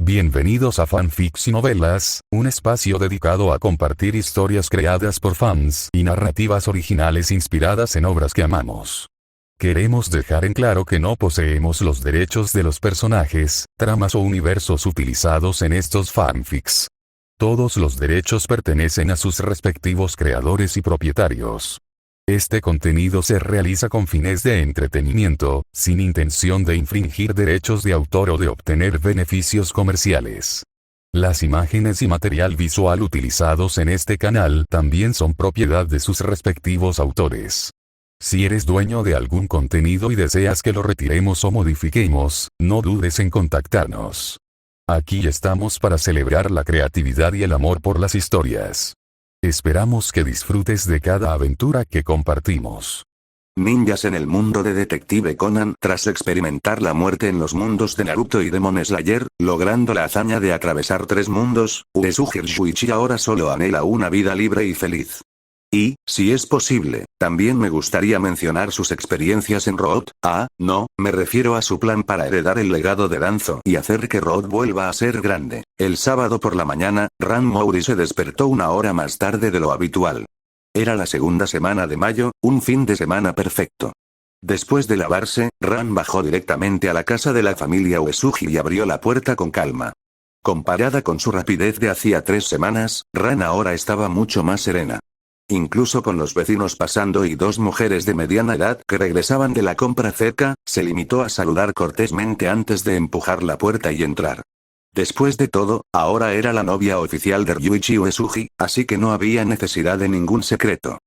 Bienvenidos a Fanfics y Novelas, un espacio dedicado a compartir historias creadas por fans y narrativas originales inspiradas en obras que amamos. Queremos dejar en claro que no poseemos los derechos de los personajes, tramas o universos utilizados en estos fanfics. Todos los derechos pertenecen a sus respectivos creadores y propietarios. Este contenido se realiza con fines de entretenimiento, sin intención de infringir derechos de autor o de obtener beneficios comerciales. Las imágenes y material visual utilizados en este canal también son propiedad de sus respectivos autores. Si eres dueño de algún contenido y deseas que lo retiremos o modifiquemos, no dudes en contactarnos. Aquí estamos para celebrar la creatividad y el amor por las historias. Esperamos que disfrutes de cada aventura que compartimos. Ninjas en el mundo de Detective Conan. Tras experimentar la muerte en los mundos de Naruto y Demon Slayer, logrando la hazaña de atravesar 3 mundos, Uesugi Ryuichi ahora solo anhela una vida libre y feliz. Y, si es posible, también me gustaría mencionar sus experiencias en Road. No, me refiero a su plan para heredar el legado de Danzo y hacer que Road vuelva a ser grande. El sábado por la mañana, Ran Mouri se despertó una hora más tarde de lo habitual. Era la segunda semana de mayo, un fin de semana perfecto. Después de lavarse, Ran bajó directamente a la casa de la familia Uesugi y abrió la puerta con calma. Comparada con su rapidez de hacía 3 semanas, Ran ahora estaba mucho más serena. Incluso con los vecinos pasando y 2 mujeres de mediana edad que regresaban de la compra cerca, se limitó a saludar cortésmente antes de empujar la puerta y entrar. Después de todo, ahora era la novia oficial de Ryuichi Uesugi, así que no había necesidad de ningún secreto.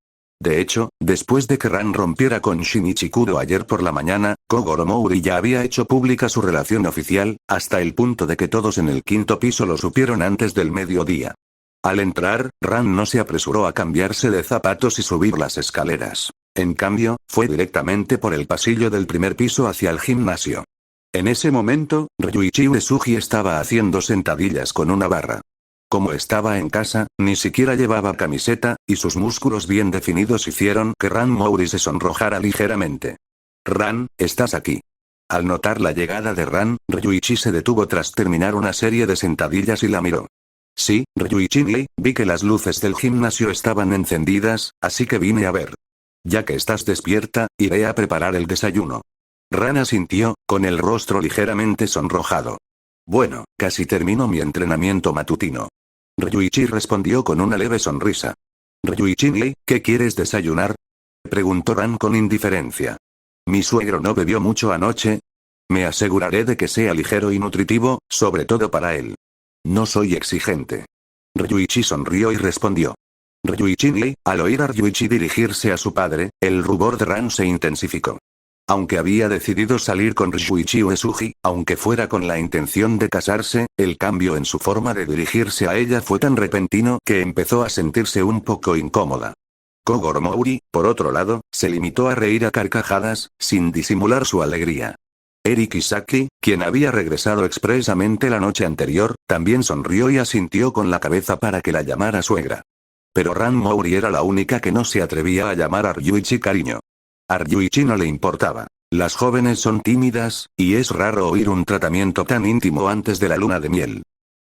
De hecho, después de que Ran rompiera con Shinichi Kudo ayer por la mañana, Kogoro Mouri ya había hecho pública su relación oficial, hasta el punto de que todos en el 5º piso lo supieron antes del mediodía. Al entrar, Ran no se apresuró a cambiarse de zapatos y subir las escaleras. En cambio, fue directamente por el pasillo del 1er piso hacia el gimnasio. En ese momento, Ryuichi Uesugi estaba haciendo sentadillas con una barra. Como estaba en casa, ni siquiera llevaba camiseta, y sus músculos bien definidos hicieron que Ran Mouri se sonrojara ligeramente. «Ran, ¿estás aquí?» Al notar la llegada de Ran, Ryuichi se detuvo tras terminar una serie de sentadillas y la miró. «Sí, Ryuichi, vi que las luces del gimnasio estaban encendidas, así que vine a ver. Ya que estás despierta, iré a preparar el desayuno». Ran asintió, con el rostro ligeramente sonrojado. «Bueno, casi termino mi entrenamiento matutino». Ryuichi respondió con una leve sonrisa. «Ryuichi, ¿qué quieres desayunar?», preguntó Ran con indiferencia. «Mi suegro no bebió mucho anoche. Me aseguraré de que sea ligero y nutritivo, sobre todo para él. No soy exigente». Ryuichi sonrió y respondió. Ryuichi, al oír a Ryuichi dirigirse a su padre, el rubor de Ran se intensificó. Aunque había decidido salir con Ryuichi Uesugi, aunque fuera con la intención de casarse, el cambio en su forma de dirigirse a ella fue tan repentino que empezó a sentirse un poco incómoda. Kogoro Mouri, por otro lado, se limitó a reír a carcajadas, sin disimular su alegría. Eri Kisaki, quien había regresado expresamente la noche anterior, también sonrió y asintió con la cabeza para que la llamara suegra. Pero Ran Mouri era la única que no se atrevía a llamar a Ryuichi cariño. A Ryuichi no le importaba. Las jóvenes son tímidas, y es raro oír un tratamiento tan íntimo antes de la luna de miel.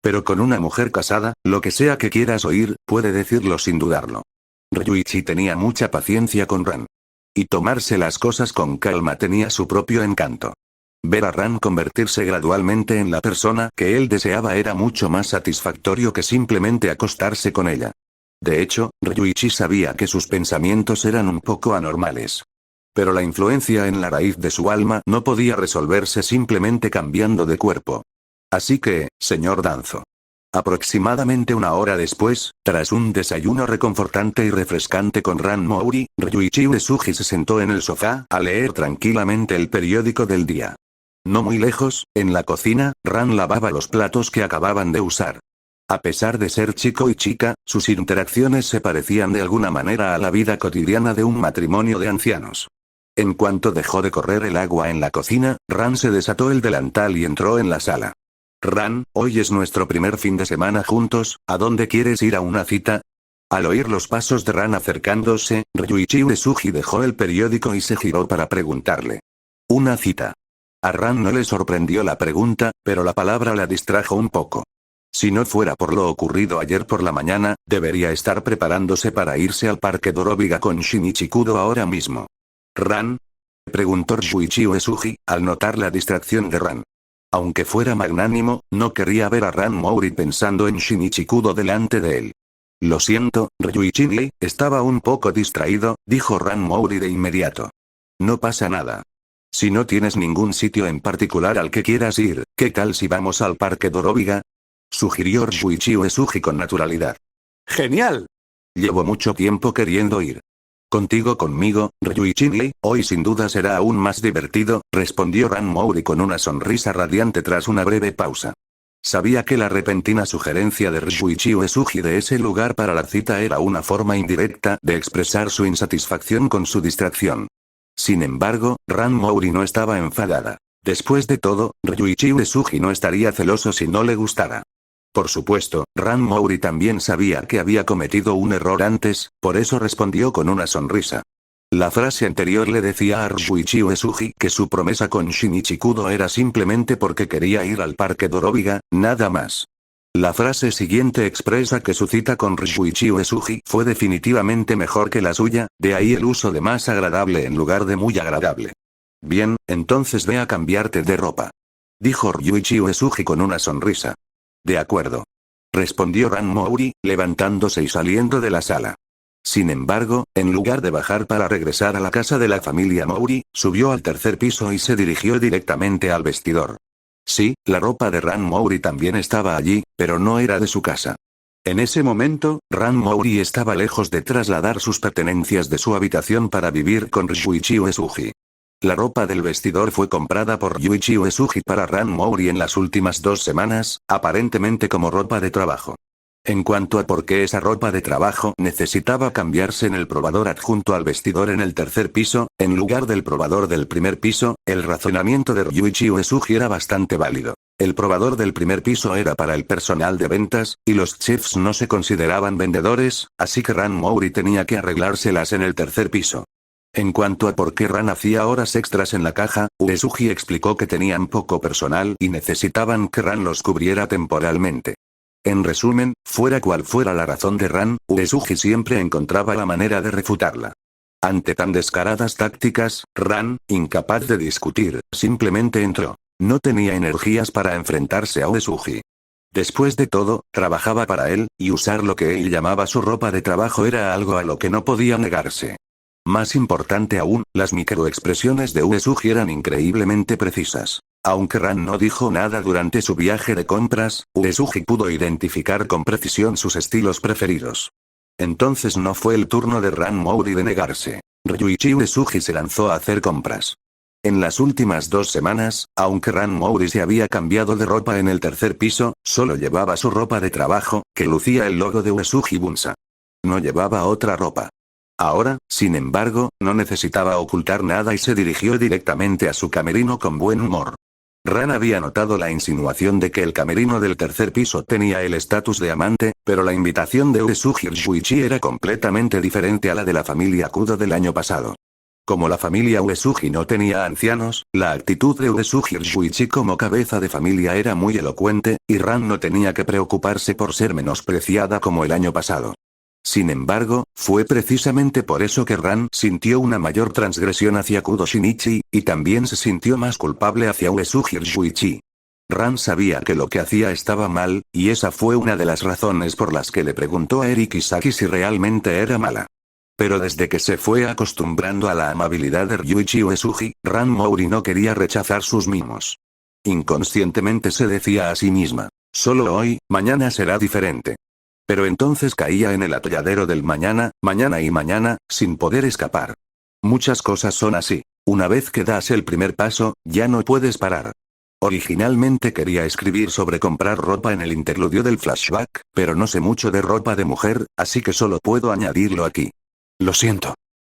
Pero con una mujer casada, lo que sea que quieras oír, puede decirlo sin dudarlo. Ryuichi tenía mucha paciencia con Ran. Y tomarse las cosas con calma tenía su propio encanto. Ver a Ran convertirse gradualmente en la persona que él deseaba era mucho más satisfactorio que simplemente acostarse con ella. De hecho, Ryuichi sabía que sus pensamientos eran un poco anormales. Pero la influencia en la raíz de su alma no podía resolverse simplemente cambiando de cuerpo. Así que, señor Danzo. Aproximadamente una hora después, tras un desayuno reconfortante y refrescante con Ran Mouri, Ryuichi Uesugi se sentó en el sofá a leer tranquilamente el periódico del día. No muy lejos, en la cocina, Ran lavaba los platos que acababan de usar. A pesar de ser chico y chica, sus interacciones se parecían de alguna manera a la vida cotidiana de un matrimonio de ancianos. En cuanto dejó de correr el agua en la cocina, Ran se desató el delantal y entró en la sala. «Ran, hoy es nuestro primer fin de semana juntos, ¿a dónde quieres ir a una cita?». Al oír los pasos de Ran acercándose, Ryuichi Uesugi dejó el periódico y se giró para preguntarle. «¿Una cita?». A Ran no le sorprendió la pregunta, pero la palabra la distrajo un poco. Si no fuera por lo ocurrido ayer por la mañana, debería estar preparándose para irse al parque Dorobiga con Shinichi Kudo ahora mismo. ¿Ran? Preguntó Ryuichi Uesugi, al notar la distracción de Ran. Aunque fuera magnánimo, no quería ver a Ran Mouri pensando en Shinichi Kudo delante de él. Lo siento, Ryuichi, estaba un poco distraído, dijo Ran Mouri de inmediato. No pasa nada. Si no tienes ningún sitio en particular al que quieras ir, ¿qué tal si vamos al parque Dorobiga? Sugirió Ryuichi Uesugi con naturalidad. ¡Genial! Llevo mucho tiempo queriendo ir. Conmigo, Ryuichi, hoy sin duda será aún más divertido, respondió Ran Mouri con una sonrisa radiante tras una breve pausa. Sabía que la repentina sugerencia de Ryuichi Uesugi de ese lugar para la cita era una forma indirecta de expresar su insatisfacción con su distracción. Sin embargo, Ran Mouri no estaba enfadada. Después de todo, Ryuichi Uesugi no estaría celoso si no le gustara. Por supuesto, Ran Mouri también sabía que había cometido un error antes, por eso respondió con una sonrisa. La frase anterior le decía a Ryuichi Uesugi que su promesa con Shinichi Kudo era simplemente porque quería ir al parque Dorobiga, nada más. La frase siguiente expresa que su cita con Ryuichi Uesugi fue definitivamente mejor que la suya, de ahí el uso de más agradable en lugar de muy agradable. Bien, entonces ve a cambiarte de ropa. Dijo Ryuichi Uesugi con una sonrisa. De acuerdo. Respondió Ran Mouri, levantándose y saliendo de la sala. Sin embargo, en lugar de bajar para regresar a la casa de la familia Mouri, subió al tercer piso y se dirigió directamente al vestidor. Sí, la ropa de Ran Mouri también estaba allí, pero no era de su casa. En ese momento, Ran Mouri estaba lejos de trasladar sus pertenencias de su habitación para vivir con Ryuichi Uesugi. La ropa del vestidor fue comprada por Ryuichi Uesugi para Ran Mouri en las últimas 2 semanas, aparentemente como ropa de trabajo. En cuanto a por qué esa ropa de trabajo necesitaba cambiarse en el probador adjunto al vestidor en el tercer piso, en lugar del probador del primer piso, el razonamiento de Ryuichi Uesugi era bastante válido. El probador del primer piso era para el personal de ventas, y los chefs no se consideraban vendedores, así que Ran Mouri tenía que arreglárselas en el tercer piso. En cuanto a por qué Ran hacía horas extras en la caja, Uesugi explicó que tenían poco personal y necesitaban que Ran los cubriera temporalmente. En resumen, fuera cual fuera la razón de Ran, Uesugi siempre encontraba la manera de refutarla. Ante tan descaradas tácticas, Ran, incapaz de discutir, simplemente entró. No tenía energías para enfrentarse a Uesugi. Después de todo, trabajaba para él, y usar lo que él llamaba su ropa de trabajo era algo a lo que no podía negarse. Más importante aún, las microexpresiones de Uesugi eran increíblemente precisas. Aunque Ran no dijo nada durante su viaje de compras, Uesugi pudo identificar con precisión sus estilos preferidos. Entonces no fue el turno de Ran Mouri de negarse. Ryuichi Uesugi se lanzó a hacer compras. En las últimas 2 semanas, aunque Ran Mouri se había cambiado de ropa en el tercer piso, solo llevaba su ropa de trabajo, que lucía el logo de Uesugi Bunsa. No llevaba otra ropa. Ahora, sin embargo, no necesitaba ocultar nada y se dirigió directamente a su camerino con buen humor. Ran había notado la insinuación de que el camerino del tercer piso tenía el estatus de amante, pero la invitación de Uesugi Ryuichi era completamente diferente a la de la familia Kudo del año pasado. Como la familia Uesugi no tenía ancianos, la actitud de Uesugi Ryuichi como cabeza de familia era muy elocuente, y Ran no tenía que preocuparse por ser menospreciada como el año pasado. Sin embargo, fue precisamente por eso que Ran sintió una mayor transgresión hacia Kudo Shinichi, y también se sintió más culpable hacia Uesugi Ryuichi. Ran sabía que lo que hacía estaba mal, y esa fue una de las razones por las que le preguntó a Eri Kisaki si realmente era mala. Pero desde que se fue acostumbrando a la amabilidad de Ryuichi Uesugi, Ran Mouri no quería rechazar sus mimos. Inconscientemente se decía a sí misma, solo hoy, mañana será diferente. Pero entonces caía en el atolladero del mañana, mañana y mañana, sin poder escapar. Muchas cosas son así. Una vez que das el primer paso, ya no puedes parar. Originalmente quería escribir sobre comprar ropa en el interludio del flashback, pero no sé mucho de ropa de mujer, así que solo puedo añadirlo aquí. Lo siento.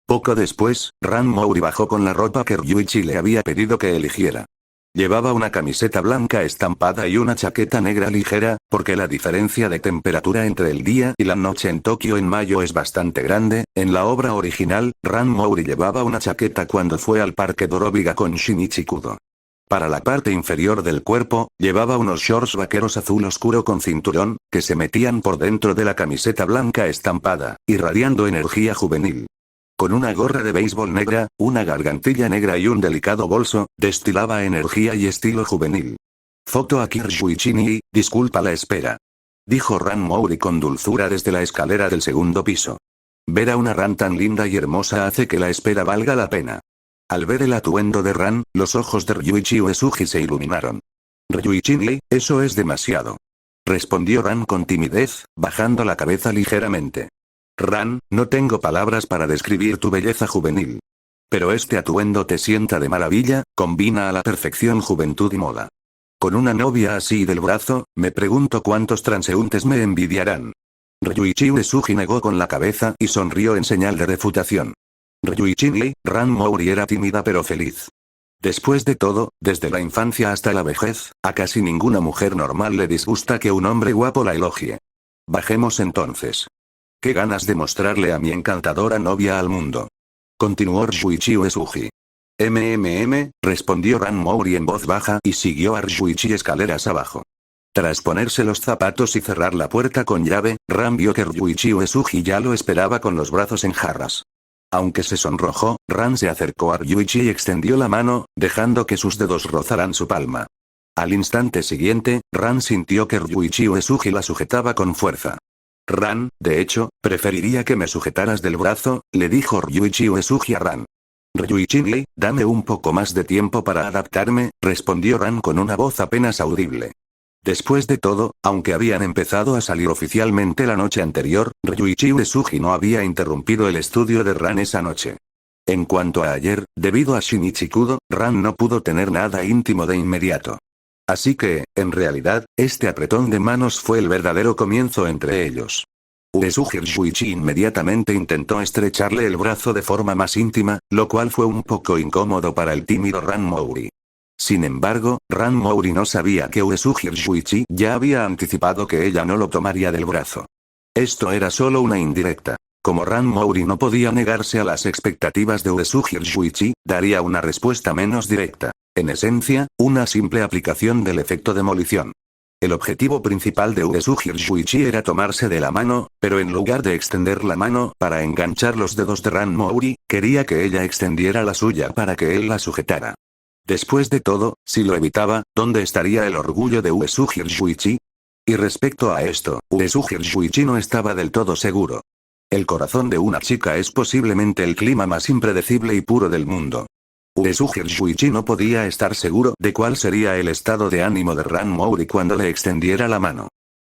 Poco después, Ran Mouri bajó con la ropa que Ryuichi le había pedido que eligiera. Llevaba una camiseta blanca estampada y una chaqueta negra ligera, porque la diferencia de temperatura entre el día y la noche en Tokio en mayo es bastante grande. En la obra original, Ran Mouri llevaba una chaqueta cuando fue al parque Dorobiga con Shinichi Kudo. Para la parte inferior del cuerpo, llevaba unos shorts vaqueros azul oscuro con cinturón, que se metían por dentro de la camiseta blanca estampada, irradiando energía juvenil. Con una gorra de béisbol negra, una gargantilla negra y un delicado bolso, destilaba energía y estilo juvenil. Foto a Kirshuichini, disculpa la espera. Dijo Ran Mouri con dulzura desde la escalera del segundo piso. Ver a una Ran tan linda y hermosa hace que la espera valga la pena. Al ver el atuendo de Ran, los ojos de Ryuichi Uesugi se iluminaron. Ryuichi, eso es demasiado. Respondió Ran con timidez, bajando la cabeza ligeramente. Ran, no tengo palabras para describir tu belleza juvenil. Pero este atuendo te sienta de maravilla, combina a la perfección juventud y moda. Con una novia así del brazo, me pregunto cuántos transeúntes me envidiarán. Ryuichi Uesugi negó con la cabeza y sonrió en señal de refutación. Ryuichi, Ran Mouri era tímida pero feliz. Después de todo, desde la infancia hasta la vejez, a casi ninguna mujer normal le disgusta que un hombre guapo la elogie. Bajemos entonces. Qué ganas de mostrarle a mi encantadora novia al mundo. Continuó Ryuichi Uesugi. Respondió Ran Mouri en voz baja y siguió a Ryuichi escaleras abajo. Tras ponerse los zapatos y cerrar la puerta con llave, Ran vio que Ryuichi Uesugi ya lo esperaba con los brazos en jarras. Aunque se sonrojó, Ran se acercó a Ryuichi y extendió la mano, dejando que sus dedos rozaran su palma. Al instante siguiente, Ran sintió que Ryuichi Uesugi la sujetaba con fuerza. Ran, de hecho, preferiría que me sujetaras del brazo, le dijo Ryuichi Uesugi a Ran. Ryuichi, dame un poco más de tiempo para adaptarme, respondió Ran con una voz apenas audible. Después de todo, aunque habían empezado a salir oficialmente la noche anterior, Ryuichi Uesugi no había interrumpido el estudio de Ran esa noche. En cuanto a ayer, debido a Shinichi Kudo, Ran no pudo tener nada íntimo de inmediato. Así que, en realidad, este apretón de manos fue el verdadero comienzo entre ellos. Uesugi Ryuichi inmediatamente intentó estrecharle el brazo de forma más íntima, lo cual fue un poco incómodo para el tímido Ran Mouri. Sin embargo, Ran Mouri no sabía que Uesugi Ryuichi ya había anticipado que ella no lo tomaría del brazo. Esto era solo una indirecta. Como Ran Mouri no podía negarse a las expectativas de Uesugi Ryuichi, daría una respuesta menos directa. En esencia, una simple aplicación del efecto demolición. El objetivo principal de Uesugi Ryuichi era tomarse de la mano, pero en lugar de extender la mano para enganchar los dedos de Ran Mouri, quería que ella extendiera la suya para que él la sujetara. Después de todo, si lo evitaba, ¿dónde estaría el orgullo de Uesugi Ryuichi? Y respecto a esto, Uesugi Ryuichi no estaba del todo seguro. El corazón de una chica es posiblemente el clima más impredecible y puro del mundo. Uesugi Ryuichi no podía estar seguro de cuál sería el estado de ánimo de Ran Mouri cuando le extendiera la mano.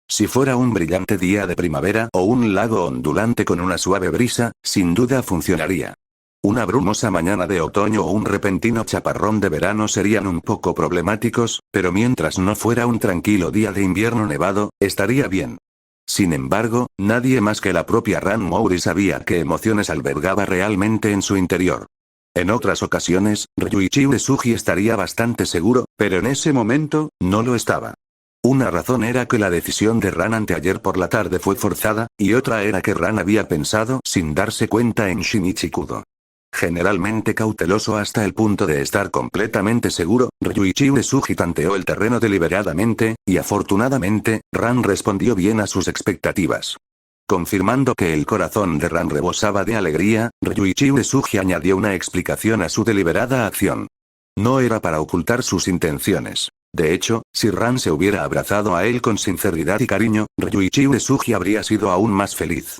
Si fuera un brillante día de primavera o un lago ondulante con una suave brisa, sin duda funcionaría. Una brumosa mañana de otoño o un repentino chaparrón de verano serían un poco problemáticos, pero mientras no fuera un tranquilo día de invierno nevado, estaría bien. Sin embargo, nadie más que la propia Ran Mouri sabía qué emociones albergaba realmente en su interior. En otras ocasiones, Ryuichi Uesugi estaría bastante seguro, pero en ese momento, no lo estaba. Una razón era que la decisión de Ran anteayer por la tarde fue forzada, y otra era que Ran había pensado sin darse cuenta en Shinichi Kudo. Generalmente cauteloso hasta el punto de estar completamente seguro, Ryuichi Uesugi tanteó el terreno deliberadamente, y afortunadamente, Ran respondió bien a sus expectativas. Confirmando que el corazón de Ran rebosaba de alegría, Ryuichi Uesugi añadió una explicación a su deliberada acción. No era para ocultar sus intenciones. De hecho, si Ran se hubiera abrazado a él con sinceridad y cariño, Ryuichi Uesugi habría sido aún más feliz.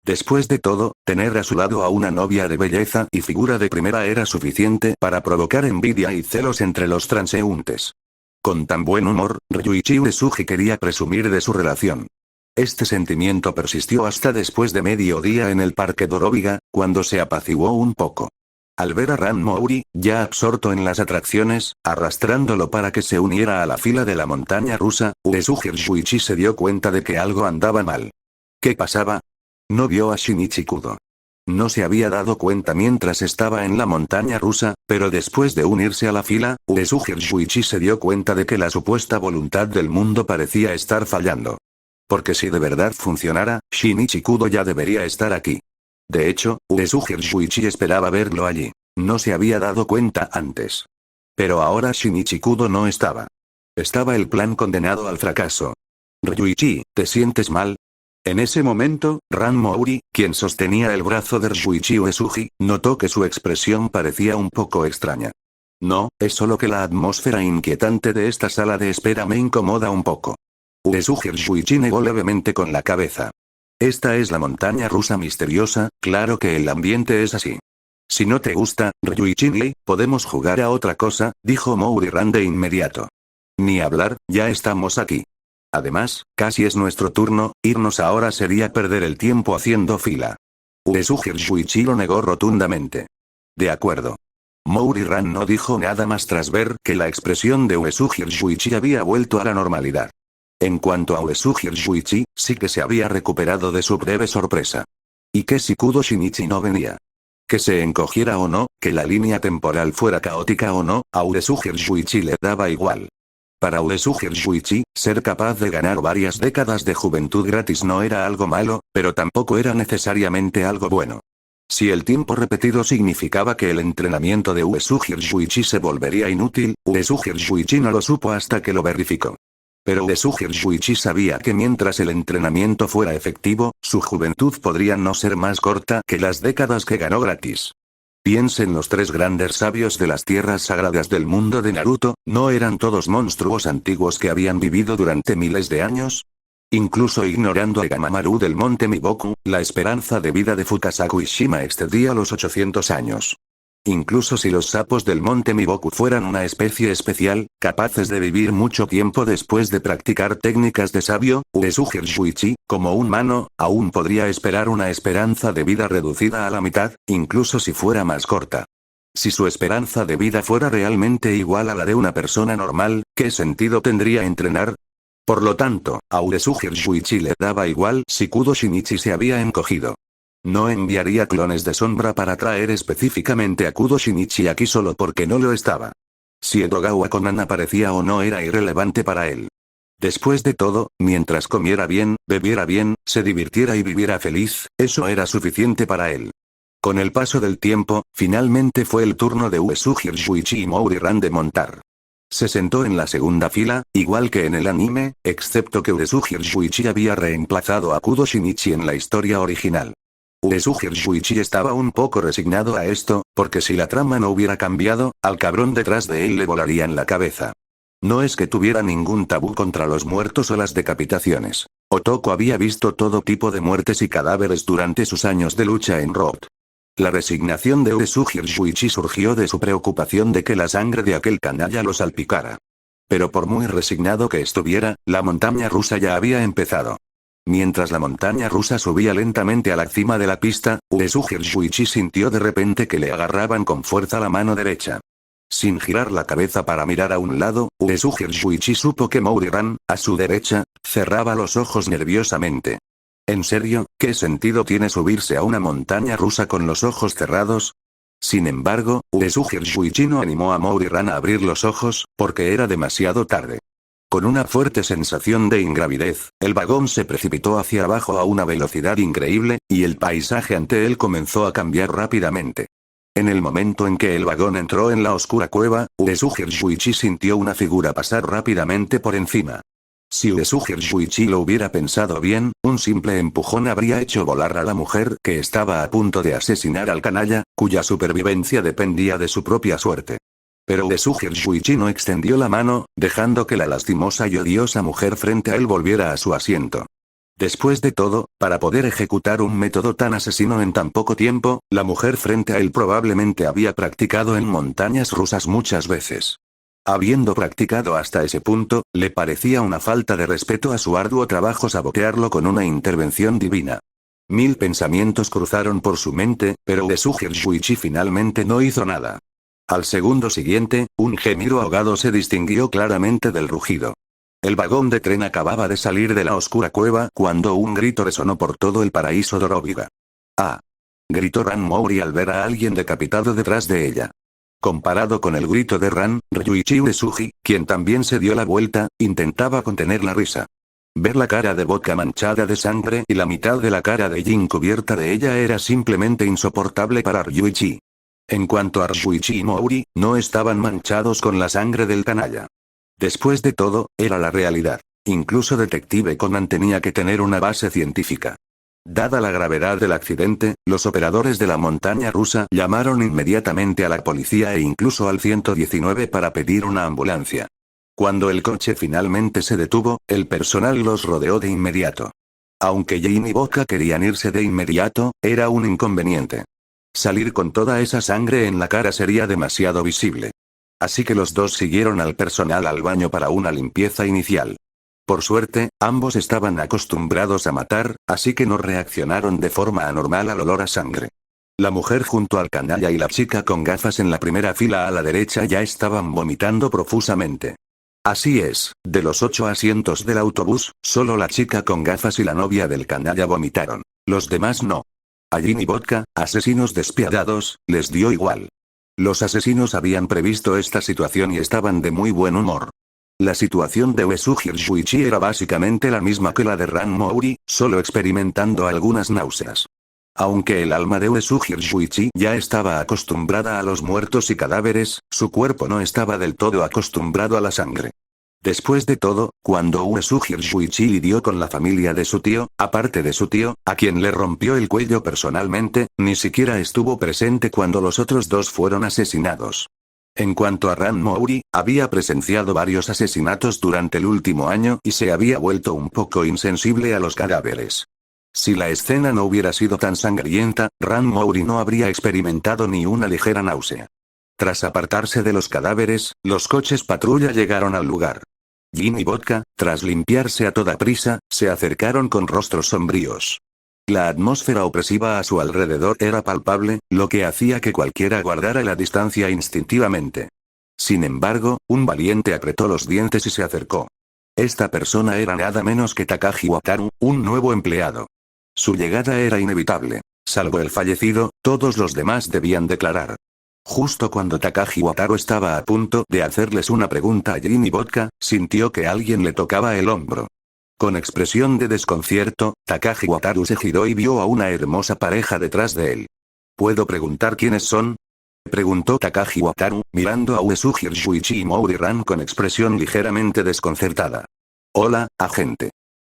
Después de todo, tener a su lado a una novia de belleza y figura de primera era suficiente para provocar envidia y celos entre los transeúntes. Con tan buen humor, Ryuichi Uesugi quería presumir de su relación. Este sentimiento persistió hasta después de mediodía en el parque Dorobiga, cuando se apaciguó un poco. Al ver a Ran Mouri, ya absorto en las atracciones, arrastrándolo para que se uniera a la fila de la montaña rusa, Uesugi Ryuichi se dio cuenta de que algo andaba mal. ¿Qué pasaba? No vio a Shinichi Kudo. No se había dado cuenta mientras estaba en la montaña rusa, pero después de unirse a la fila, Uesugi Ryuichi se dio cuenta de que la supuesta voluntad del mundo parecía estar fallando. Porque si de verdad funcionara, Shinichi Kudo ya debería estar aquí. De hecho, Uesugi Ryuichi esperaba verlo allí. No se había dado cuenta antes. Pero ahora Shinichi Kudo no estaba. Estaba el plan condenado al fracaso. Ryuichi, ¿te sientes mal? En ese momento, Ran Mouri, quien sostenía el brazo de Ryuichi Uesugi, notó que su expresión parecía un poco extraña. No, es solo que la atmósfera inquietante de esta sala de espera me incomoda un poco. Uesugi Ryuichi negó levemente con la cabeza. Esta es la montaña rusa misteriosa, claro que el ambiente es así. Si no te gusta, Ryuichi, podemos jugar a otra cosa, dijo Mouri Ran de inmediato. Ni hablar, ya estamos aquí. Además, casi es nuestro turno, irnos ahora sería perder el tiempo haciendo fila. Uesugi Ryuichi lo negó rotundamente. De acuerdo. Mouri Ran no dijo nada más tras ver que la expresión de Uesugi Ryuichi había vuelto a la normalidad. En cuanto a Uesugi Ryuichi, sí que se había recuperado de su breve sorpresa. ¿Y qué si Kudo Shinichi no venía? Que se encogiera o no, que la línea temporal fuera caótica o no, a Uesugi Ryuichi le daba igual. Para Uesugi Ryuichi, ser capaz de ganar varias décadas de juventud gratis no era algo malo, pero tampoco era necesariamente algo bueno. Si el tiempo repetido significaba que el entrenamiento de Uesugi Ryuichi se volvería inútil, Uesugi Ryuichi no lo supo hasta que lo verificó. Pero Uesugi Ryuichi sabía que mientras el entrenamiento fuera efectivo, su juventud podría no ser más corta que las décadas que ganó gratis. Piense en los tres grandes sabios de las tierras sagradas del mundo de Naruto, ¿no eran todos monstruos antiguos que habían vivido durante miles de años? Incluso ignorando a Gamamaru del monte Miboku, la esperanza de vida de Fukasaku Ishima excedía los 800 años. Incluso si los sapos del monte Miboku fueran una especie especial, capaces de vivir mucho tiempo después de practicar técnicas de sabio, Uesugi Ryuichi, como un humano, aún podría esperar una esperanza de vida reducida a la mitad, incluso si fuera más corta. Si su esperanza de vida fuera realmente igual a la de una persona normal, ¿qué sentido tendría entrenar? Por lo tanto, a Uesugi Ryuichi le daba igual si Kudo Shinichi se había encogido. No enviaría clones de sombra para traer específicamente a Kudo Shinichi aquí solo porque no lo estaba. Si Edogawa Konan aparecía o no era irrelevante para él. Después de todo, mientras comiera bien, bebiera bien, se divirtiera y viviera feliz, eso era suficiente para él. Con el paso del tiempo, finalmente fue el turno de Uesugi Ryuichi y Mouri Ran de montar. Se sentó en la segunda fila, igual que en el anime, excepto que Uesugi Ryuichi había reemplazado a Kudo Shinichi en la historia original. Uesugi Ryuichi estaba un poco resignado a esto, porque si la trama no hubiera cambiado, al cabrón detrás de él le volaría en la cabeza. No es que tuviera ningún tabú contra los muertos o las decapitaciones. Otoko había visto todo tipo de muertes y cadáveres durante sus años de lucha en Road. La resignación de Uesugi Ryuichi surgió de su preocupación de que la sangre de aquel canalla lo salpicara. Pero por muy resignado que estuviera, la montaña rusa ya había empezado. Mientras la montaña rusa subía lentamente a la cima de la pista, Uesugi Ryuichi sintió de repente que le agarraban con fuerza la mano derecha. Sin girar la cabeza para mirar a un lado, Uesugi Ryuichi supo que Mouri Ran, a su derecha, cerraba los ojos nerviosamente. ¿En serio, qué sentido tiene subirse a una montaña rusa con los ojos cerrados? Sin embargo, Uesugi Ryuichi no animó a Mouri Ran a abrir los ojos, porque era demasiado tarde. Con una fuerte sensación de ingravidez, el vagón se precipitó hacia abajo a una velocidad increíble, y el paisaje ante él comenzó a cambiar rápidamente. En el momento en que el vagón entró en la oscura cueva, Uesugi Ryuichi sintió una figura pasar rápidamente por encima. Si Uesugi Ryuichi lo hubiera pensado bien, un simple empujón habría hecho volar a la mujer que estaba a punto de asesinar al canalla, cuya supervivencia dependía de su propia suerte. Pero Uesugi Ryuichi no extendió la mano, dejando que la lastimosa y odiosa mujer frente a él volviera a su asiento. Después de todo, para poder ejecutar un método tan asesino en tan poco tiempo, la mujer frente a él probablemente había practicado en montañas rusas muchas veces. Habiendo practicado hasta ese punto, le parecía una falta de respeto a su arduo trabajo sabotearlo con una intervención divina. Mil pensamientos cruzaron por su mente, pero Uesugi Ryuichi finalmente no hizo nada. Al segundo siguiente, un gemido ahogado se distinguió claramente del rugido. El vagón de tren acababa de salir de la oscura cueva cuando un grito resonó por todo el paraíso Dorobiga. ¡Ah! Gritó Ran Mouri al ver a alguien decapitado detrás de ella. Comparado con el grito de Ran, Ryuichi Uesugi, quien también se dio la vuelta, intentaba contener la risa. Ver la cara de Boca manchada de sangre y la mitad de la cara de Jin cubierta de ella era simplemente insoportable para Ryuichi. En cuanto a Ryuichi y Mouri, no estaban manchados con la sangre del canalla. Después de todo, era la realidad. Incluso Detective Conan tenía que tener una base científica. Dada la gravedad del accidente, los operadores de la montaña rusa llamaron inmediatamente a la policía e incluso al 119 para pedir una ambulancia. Cuando el coche finalmente se detuvo, el personal los rodeó de inmediato. Aunque Jin y Vodka querían irse de inmediato, era un inconveniente. Salir con toda esa sangre en la cara sería demasiado visible. Así que los dos siguieron al personal al baño para una limpieza inicial. Por suerte, ambos estaban acostumbrados a matar, así que no reaccionaron de forma anormal al olor a sangre. La mujer junto al canalla y la chica con gafas en la primera fila a la derecha ya estaban vomitando profusamente. Así es, de los 8 asientos del autobús, solo la chica con gafas y la novia del canalla vomitaron. Los demás no. A Jin y Vodka, asesinos despiadados, les dio igual. Los asesinos habían previsto esta situación y estaban de muy buen humor. La situación de Uesugi Ryuichi era básicamente la misma que la de Ran Mouri, solo experimentando algunas náuseas. Aunque el alma de Uesugi Ryuichi ya estaba acostumbrada a los muertos y cadáveres, su cuerpo no estaba del todo acostumbrado a la sangre. Después de todo, cuando Uesugi Ryuichi lidió con la familia de su tío, aparte de su tío, a quien le rompió el cuello personalmente, ni siquiera estuvo presente cuando los otros dos fueron asesinados. En cuanto a Ran Mouri, había presenciado varios asesinatos durante el último año y se había vuelto un poco insensible a los cadáveres. Si la escena no hubiera sido tan sangrienta, Ran Mouri no habría experimentado ni una ligera náusea. Tras apartarse de los cadáveres, los coches patrulla llegaron al lugar. Jin y Vodka, tras limpiarse a toda prisa, se acercaron con rostros sombríos. La atmósfera opresiva a su alrededor era palpable, lo que hacía que cualquiera guardara la distancia instintivamente. Sin embargo, un valiente apretó los dientes y se acercó. Esta persona era nada menos que Takashi Wataru, un nuevo empleado. Su llegada era inevitable. Salvo el fallecido, todos los demás debían declarar. Justo cuando Takashi Wataru estaba a punto de hacerles una pregunta a Jin y Vodka, sintió que alguien le tocaba el hombro. Con expresión de desconcierto, Takashi Wataru se giró y vio a una hermosa pareja detrás de él. ¿Puedo preguntar quiénes son? Preguntó Takashi Wataru, mirando a Uesugi Ryuichi y Mouri Ran con expresión ligeramente desconcertada. Hola, agente.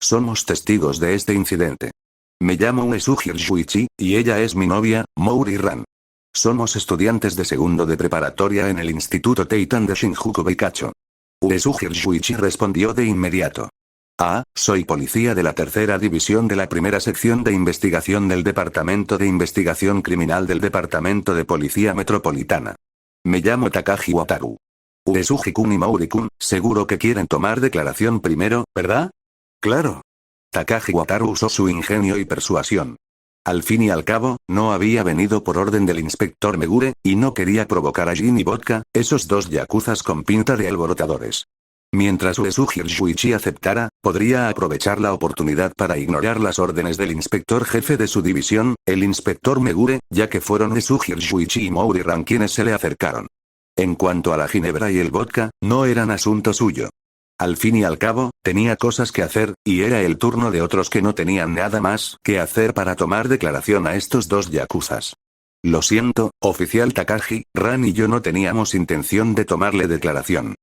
Somos testigos de este incidente. Me llamo Uesugi Ryuichi, y ella es mi novia, Mouri Ran. Somos estudiantes de segundo de preparatoria en el Instituto Teitan de Shinjuku Beikacho. Uesugi Ryuichi respondió de inmediato. Soy policía de la tercera división de la primera sección de investigación del Departamento de Investigación Criminal del Departamento de Policía Metropolitana. Me llamo Takashi Wataru. Uesugi-kun y Mouri-kun, seguro que quieren tomar declaración primero, ¿verdad? Claro. Takashi Wataru usó su ingenio y persuasión. Al fin y al cabo, no había venido por orden del inspector Megure, y no quería provocar a Jin y Vodka, esos dos yakuzas con pinta de alborotadores. Mientras Uesugi Ryuichi aceptara, podría aprovechar la oportunidad para ignorar las órdenes del inspector jefe de su división, el inspector Megure, ya que fueron Uesugi Ryuichi y Mouri Ran quienes se le acercaron. En cuanto a la ginebra y el vodka, no eran asunto suyo. Al fin y al cabo, tenía cosas que hacer, y era el turno de otros que no tenían nada más que hacer para tomar declaración a estos dos yakuzas. Lo siento, oficial Takashi, Ran y yo no teníamos intención de tomarle declaración.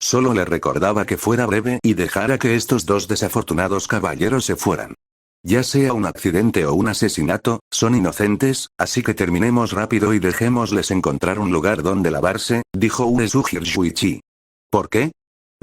Solo le recordaba que fuera breve y dejara que estos dos desafortunados caballeros se fueran. Ya sea un accidente o un asesinato, son inocentes, así que terminemos rápido y dejémosles encontrar un lugar donde lavarse, dijo Uesugi Ryuichi. ¿Por qué?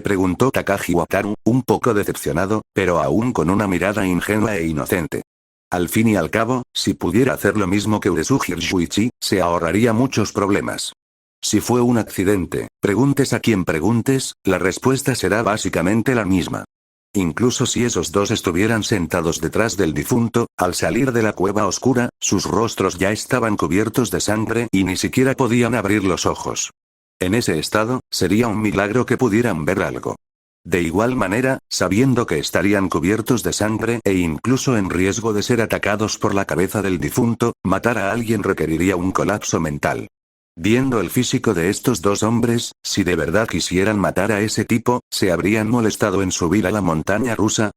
Preguntó Takashi Wataru, un poco decepcionado, pero aún con una mirada ingenua e inocente. Al fin y al cabo, si pudiera hacer lo mismo que Uesugi Ryuichi, se ahorraría muchos problemas. Si fue un accidente, preguntes a quien preguntes, la respuesta será básicamente la misma. Incluso si esos dos estuvieran sentados detrás del difunto, al salir de la cueva oscura, sus rostros ya estaban cubiertos de sangre y ni siquiera podían abrir los ojos. En ese estado, sería un milagro que pudieran ver algo. De igual manera, sabiendo que estarían cubiertos de sangre e incluso en riesgo de ser atacados por la cabeza del difunto, matar a alguien requeriría un colapso mental. Viendo el físico de estos dos hombres, si de verdad quisieran matar a ese tipo, ¿se habrían molestado en subir a la montaña rusa?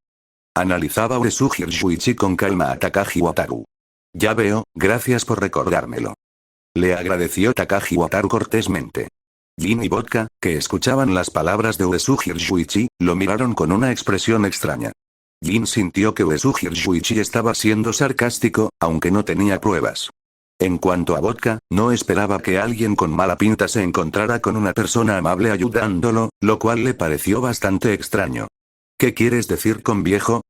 Analizaba Uesugi Ryuichi con calma a Takashi Wataru. Ya veo, gracias por recordármelo. Le agradeció Takashi Wataru cortésmente. Jin y Vodka, que escuchaban las palabras de Uesugi Ryuichi, lo miraron con una expresión extraña. Jin sintió que Uesugi Ryuichi estaba siendo sarcástico, aunque no tenía pruebas. En cuanto a Vodka, no esperaba que alguien con mala pinta se encontrara con una persona amable ayudándolo, lo cual le pareció bastante extraño. ¿Qué quieres decir con viejo?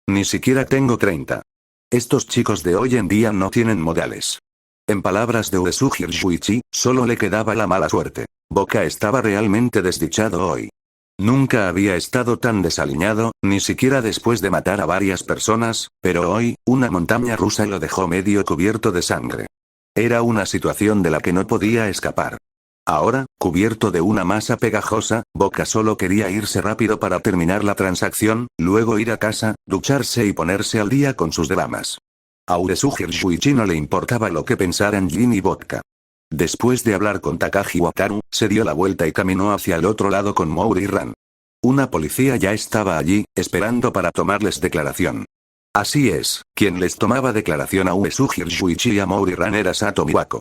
Ni siquiera tengo 30. Estos chicos de hoy en día no tienen modales. En palabras de Uesugi Ryuichi, solo le quedaba la mala suerte. Vodka estaba realmente desdichado hoy. Nunca había estado tan desaliñado, ni siquiera después de matar a varias personas, pero hoy, una montaña rusa lo dejó medio cubierto de sangre. Era una situación de la que no podía escapar. Ahora, cubierto de una masa pegajosa, Vodka solo quería irse rápido para terminar la transacción, luego ir a casa, ducharse y ponerse al día con sus dramas. A Uesugi Ryuichi no le importaba lo que pensaran Jin y Vodka. Después de hablar con Takashi Wataru, se dio la vuelta y caminó hacia el otro lado con Mouri Ran. Una policía ya estaba allí, esperando para tomarles declaración. Así es, quien les tomaba declaración a Uesugi Ryuichi y a Mouri Ran era Sato Miwako.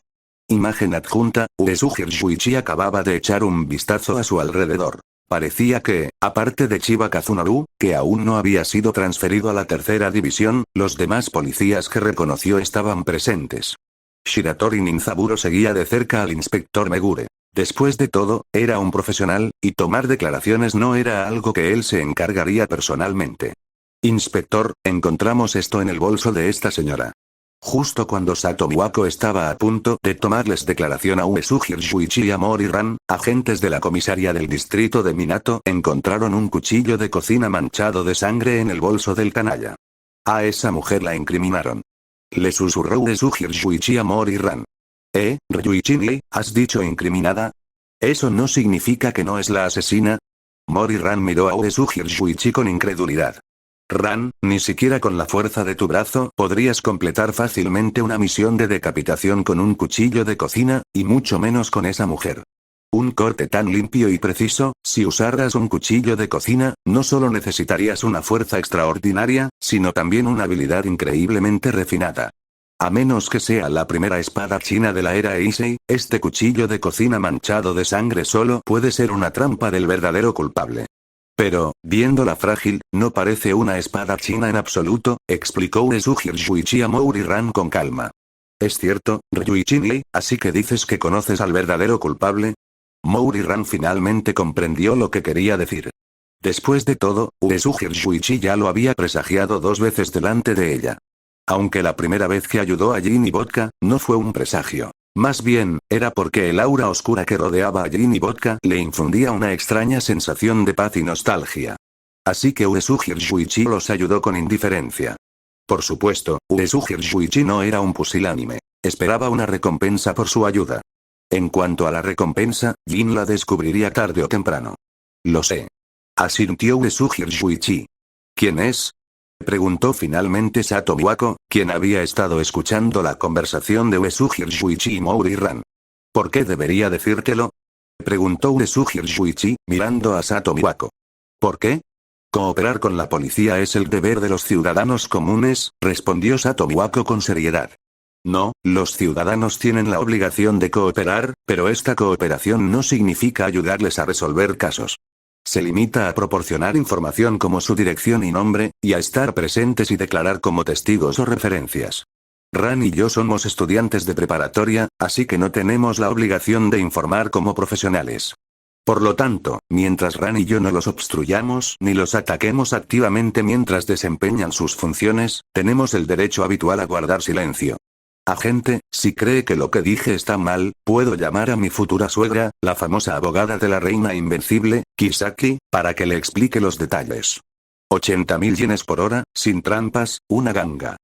Imagen adjunta, Uesugi Ryuichi acababa de echar un vistazo a su alrededor. Parecía que, aparte de Chiba Kazunoru, que aún no había sido transferido a la tercera división, los demás policías que reconoció estaban presentes. Shiratori Ninzaburo seguía de cerca al inspector Megure. Después de todo, era un profesional, y tomar declaraciones no era algo que él se encargaría personalmente. Inspector, encontramos esto en el bolso de esta señora. Justo cuando Sato Miwako estaba a punto de tomarles declaración a Uesugi Ryuichi y a Mouri Ran, agentes de la comisaría del distrito de Minato encontraron un cuchillo de cocina manchado de sangre en el bolso del canalla. A esa mujer la incriminaron. Le susurró Uesugi Ryuichi a Mouri Ran. Ryuichi, ¿has dicho incriminada? ¿Eso no significa que no es la asesina? Mouri Ran miró a Uesugi Ryuichi con incredulidad. Ran, ni siquiera con la fuerza de tu brazo podrías completar fácilmente una misión de decapitación con un cuchillo de cocina, y mucho menos con esa mujer. Un corte tan limpio y preciso, si usaras un cuchillo de cocina, no solo necesitarías una fuerza extraordinaria, sino también una habilidad increíblemente refinada. A menos que sea la primera espada china de la era Eisei, este cuchillo de cocina manchado de sangre solo puede ser una trampa del verdadero culpable. Pero, viéndola frágil, no parece una espada china en absoluto, explicó Uesugi Ryuichi a Mouri Ran con calma. Es cierto, Ryuichi, así que dices que conoces al verdadero culpable. Mouri Ran finalmente comprendió lo que quería decir. Después de todo, Uesugi Ryuichi ya lo había presagiado 2 veces delante de ella. Aunque la primera vez que ayudó a Jin y Vodka, no fue un presagio. Más bien, era porque el aura oscura que rodeaba a Jin y Vodka le infundía una extraña sensación de paz y nostalgia. Así que Uesugi Ryuichi los ayudó con indiferencia. Por supuesto, Uesugi Ryuichi no era un pusilánime. Esperaba una recompensa por su ayuda. En cuanto a la recompensa, Jin la descubriría tarde o temprano. Lo sé. Asintió Uesugi Ryuichi. ¿Quién es? Preguntó finalmente Sato Miwako, quien había estado escuchando la conversación de Uesugi Ryuichi y Mouri Ran. ¿Por qué debería decírtelo? Preguntó Uesugi Ryuichi, mirando a Sato Miwako. ¿Por qué? Cooperar con la policía es el deber de los ciudadanos comunes, respondió Sato Miwako con seriedad. No, los ciudadanos tienen la obligación de cooperar, pero esta cooperación no significa ayudarles a resolver casos. Se limita a proporcionar información como su dirección y nombre, y a estar presentes y declarar como testigos o referencias. Ran y yo somos estudiantes de preparatoria, así que no tenemos la obligación de informar como profesionales. Por lo tanto, mientras Ran y yo no los obstruyamos ni los ataquemos activamente mientras desempeñan sus funciones, tenemos el derecho habitual a guardar silencio. Agente, si cree que lo que dije está mal, puedo llamar a mi futura suegra, la famosa abogada de la reina invencible, Kisaki, para que le explique los detalles. 80.000 yenes por hora, sin trampas, una ganga.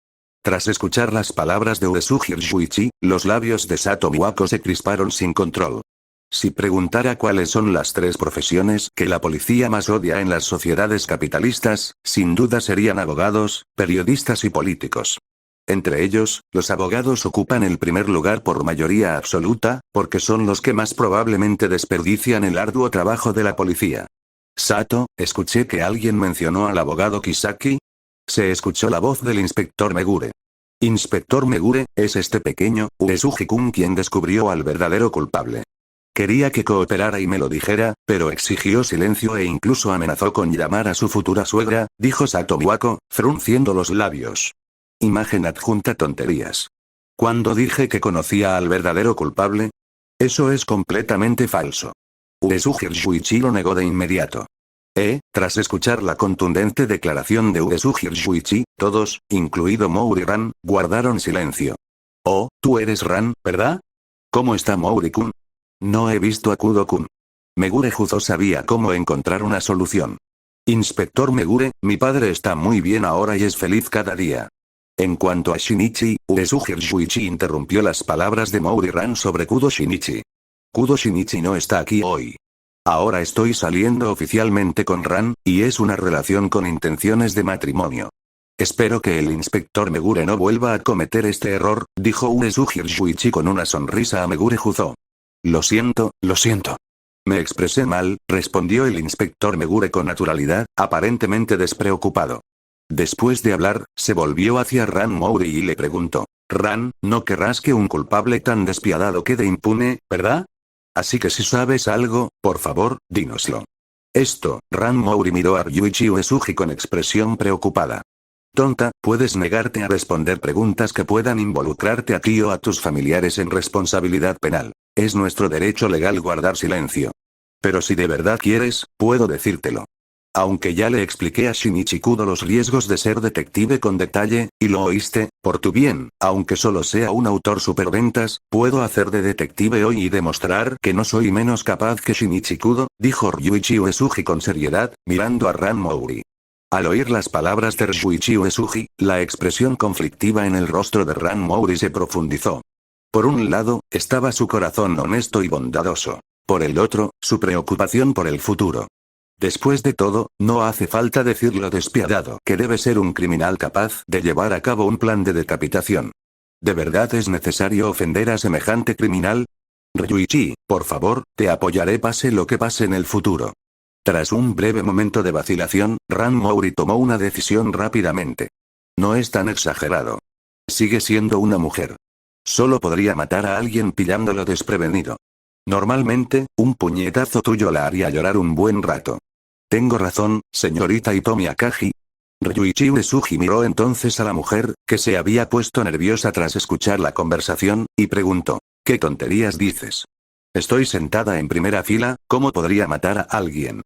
Tras escuchar las palabras de Uesugi Ryuichi, los labios de Sato Miwako se crisparon sin control. Si preguntara cuáles son las 3 profesiones que la policía más odia en las sociedades capitalistas, sin duda serían abogados, periodistas y políticos. Entre ellos, los abogados ocupan el primer lugar por mayoría absoluta, porque son los que más probablemente desperdician el arduo trabajo de la policía. Sato, escuché que alguien mencionó al abogado Kisaki. Se escuchó la voz del inspector Megure. Inspector Megure, es este pequeño, Uesugi-kun quien descubrió al verdadero culpable. Quería que cooperara y me lo dijera, pero exigió silencio e incluso amenazó con llamar a su futura suegra, dijo Sato Miwako, frunciendo los labios. Imagen adjunta tonterías. ¿Cuándo dije que conocía al verdadero culpable? Eso es completamente falso. Uesugi Shuichi lo negó de inmediato. Tras escuchar la contundente declaración de Uesugi Shuichi, todos, incluido Mouri-ran, guardaron silencio. Oh, tú eres Ran, ¿verdad? ¿Cómo está Mouri-kun? No he visto a Kudo-kun. Megure Juzo sabía cómo encontrar una solución. Inspector Megure, mi padre está muy bien ahora y es feliz cada día. En cuanto a Shinichi, Uesugi Shuichi interrumpió las palabras de Mouri-ran sobre Kudo Shinichi. Kudo Shinichi no está aquí hoy. Ahora estoy saliendo oficialmente con Ran, y es una relación con intenciones de matrimonio. Espero que el inspector Megure no vuelva a cometer este error, dijo Uesugi Shuichi con una sonrisa a Megure Juzo. Lo siento, lo siento. Me expresé mal, respondió el inspector Megure con naturalidad, aparentemente despreocupado. Después de hablar, se volvió hacia Ran Mouri y le preguntó, Ran, no querrás que un culpable tan despiadado quede impune, ¿verdad? Así que si sabes algo, por favor, dínoslo. Ran Mouri miró a Ryuichi Uesugi con expresión preocupada. Tonta, puedes negarte a responder preguntas que puedan involucrarte a ti o a tus familiares en responsabilidad penal. Es nuestro derecho legal guardar silencio. Pero si de verdad quieres, puedo decírtelo. Aunque ya le expliqué a Shinichi Kudo los riesgos de ser detective con detalle, y lo oíste, por tu bien, aunque solo sea un autor superventas, puedo hacer de detective hoy y demostrar que no soy menos capaz que Shinichi Kudo, dijo Ryuichi Uesugi con seriedad, mirando a Ran Mouri. Al oír las palabras de Ryuichi Uesugi, la expresión conflictiva en el rostro de Ran Mouri se profundizó. Por un lado, estaba su corazón honesto y bondadoso. Por el otro, su preocupación por el futuro. Después de todo, no hace falta decir lo despiadado que debe ser un criminal capaz de llevar a cabo un plan de decapitación. ¿De verdad es necesario ofender a semejante criminal? Ryuichi, por favor, te apoyaré pase lo que pase en el futuro. Tras un breve momento de vacilación, Ran Mouri tomó una decisión rápidamente. No es tan exagerado. Sigue siendo una mujer. Solo podría matar a alguien pillándolo desprevenido. Normalmente, un puñetazo tuyo la haría llorar un buen rato. ¿Tengo razón, señorita Hitomi Akagi? Ryuichi Uesugi miró entonces a la mujer, que se había puesto nerviosa tras escuchar la conversación, y preguntó, ¿qué tonterías dices? Estoy sentada en primera fila, ¿cómo podría matar a alguien?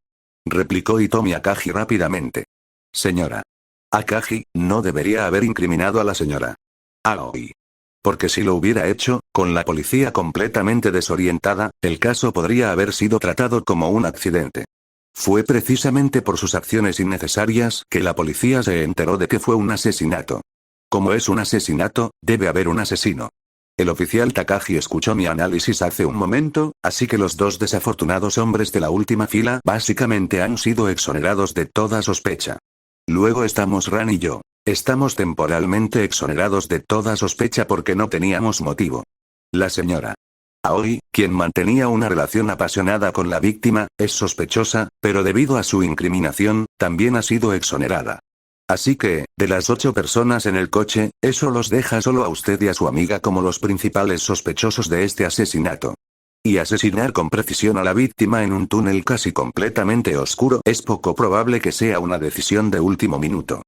Replicó Hitomi Akagi rápidamente. Señora Akagi, no debería haber incriminado a la señora Aoi. Porque si lo hubiera hecho, con la policía completamente desorientada, el caso podría haber sido tratado como un accidente. Fue precisamente por sus acciones innecesarias que la policía se enteró de que fue un asesinato. Como es un asesinato, debe haber un asesino. El oficial Takagi escuchó mi análisis hace un momento, así que los dos desafortunados hombres de la última fila básicamente han sido exonerados de toda sospecha. Luego estamos Ran y yo. Estamos temporalmente exonerados de toda sospecha porque no teníamos motivo. La señora Aoi, quien mantenía una relación apasionada con la víctima, es sospechosa, pero debido a su incriminación, también ha sido exonerada. Así que, de las 8 personas en el coche, eso los deja solo a usted y a su amiga como los principales sospechosos de este asesinato. Y asesinar con precisión a la víctima en un túnel casi completamente oscuro es poco probable que sea una decisión de último minuto.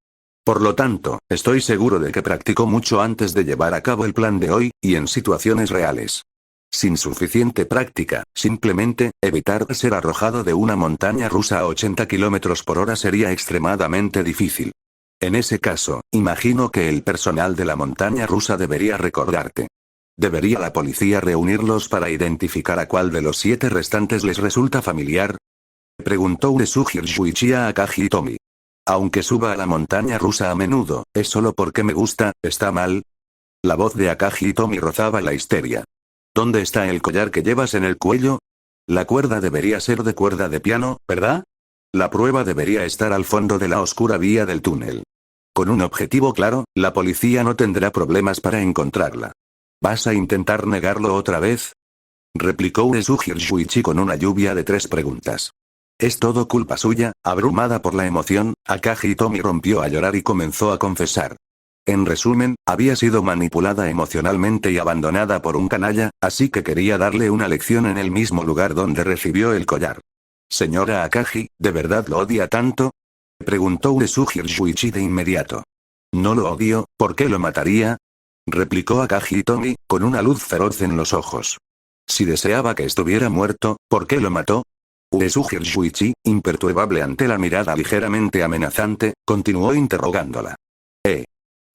Por lo tanto, estoy seguro de que practicó mucho antes de llevar a cabo el plan de hoy, y en situaciones reales. Sin suficiente práctica, simplemente, evitar ser arrojado de una montaña rusa a 80 km por hora sería extremadamente difícil. En ese caso, imagino que el personal de la montaña rusa debería recordarte. ¿Debería la policía reunirlos para identificar a cuál de los 7 restantes les resulta familiar? Preguntó Uesugi Shuichi a Akagi Hitomi. Aunque suba a la montaña rusa a menudo, ¿es solo porque me gusta, está mal? La voz de Akagi Hitomi rozaba la histeria. ¿Dónde está el collar que llevas en el cuello? La cuerda debería ser de cuerda de piano, ¿verdad? La prueba debería estar al fondo de la oscura vía del túnel. Con un objetivo claro, la policía no tendrá problemas para encontrarla. ¿Vas a intentar negarlo otra vez? Replicó Uesugi Shuichi con una lluvia de 3 preguntas. Es todo culpa suya. Abrumada por la emoción, Akagi Hitomi rompió a llorar y comenzó a confesar. En resumen, había sido manipulada emocionalmente y abandonada por un canalla, así que quería darle una lección en el mismo lugar donde recibió el collar. Señora Akagi, ¿de verdad lo odia tanto? Preguntó Uesugi Shuichi de inmediato. No lo odio, ¿por qué lo mataría? Replicó Akagi Hitomi, con una luz feroz en los ojos. Si deseaba que estuviera muerto, ¿por qué lo mató? Uesugi Shuichi, imperturbable ante la mirada ligeramente amenazante, continuó interrogándola.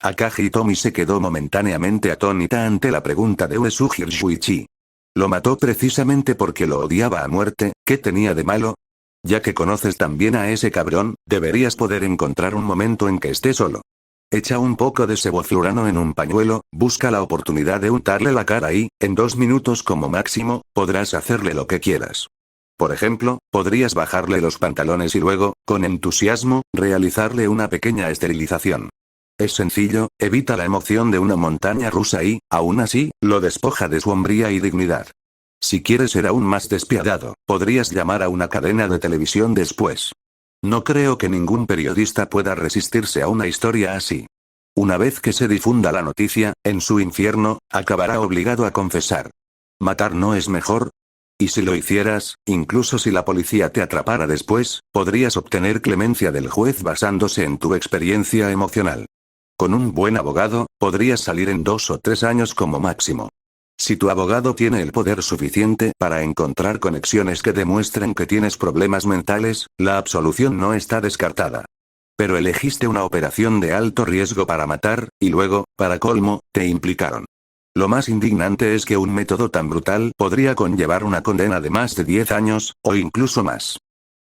Akagi Hitomi se quedó momentáneamente atónita ante la pregunta de Uesugi Shuichi. Lo mató precisamente porque lo odiaba a muerte, ¿qué tenía de malo? Ya que conoces tan bien a ese cabrón, deberías poder encontrar un momento en que esté solo. Echa un poco de seboflurano en un pañuelo, busca la oportunidad de untarle la cara y, en 2 minutos como máximo, podrás hacerle lo que quieras. Por ejemplo, podrías bajarle los pantalones y luego, con entusiasmo, realizarle una pequeña esterilización. Es sencillo, evita la emoción de una montaña rusa y, aún así, lo despoja de su hombría y dignidad. Si quieres ser aún más despiadado, podrías llamar a una cadena de televisión después. No creo que ningún periodista pueda resistirse a una historia así. Una vez que se difunda la noticia, en su infierno, acabará obligado a confesar. ¿Matar no es mejor? Y si lo hicieras, incluso si la policía te atrapara después, podrías obtener clemencia del juez basándose en tu experiencia emocional. Con un buen abogado, podrías salir en 2 o 3 años como máximo. Si tu abogado tiene el poder suficiente para encontrar conexiones que demuestren que tienes problemas mentales, la absolución no está descartada. Pero elegiste una operación de alto riesgo para matar, y luego, para colmo, te implicaron. Lo más indignante es que un método tan brutal podría conllevar una condena de más de 10 años, o incluso más.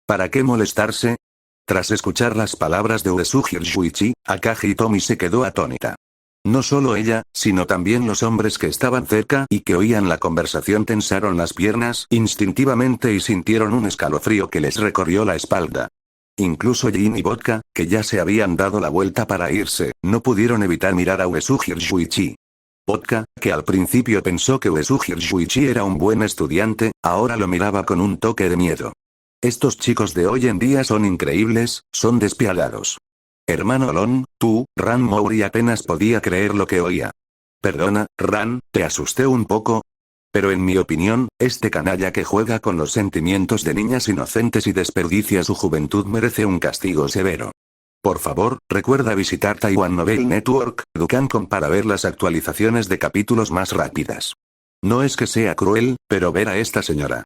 ¿Para qué molestarse? Tras escuchar las palabras de Uesugi Shuichi, Akagi Hitomi se quedó atónita. No solo ella, sino también los hombres que estaban cerca y que oían la conversación tensaron las piernas instintivamente y sintieron un escalofrío que les recorrió la espalda. Incluso Jin y Vodka, que ya se habían dado la vuelta para irse, no pudieron evitar mirar a Uesugi Shuichi. Vodka, que al principio pensó que Uesugi Shuichi era un buen estudiante, ahora lo miraba con un toque de miedo. Estos chicos de hoy en día son increíbles, son despiadados. Hermano Lon, tú, Ran Mouri apenas podía creer lo que oía. Perdona, Ran, ¿te asusté un poco? Pero en mi opinión, este canalla que juega con los sentimientos de niñas inocentes y desperdicia su juventud merece un castigo severo. Por favor, recuerda visitar Taiwan Novel Network, Dukancom para ver las actualizaciones de capítulos más rápidas. No es que sea cruel, pero ver a esta señora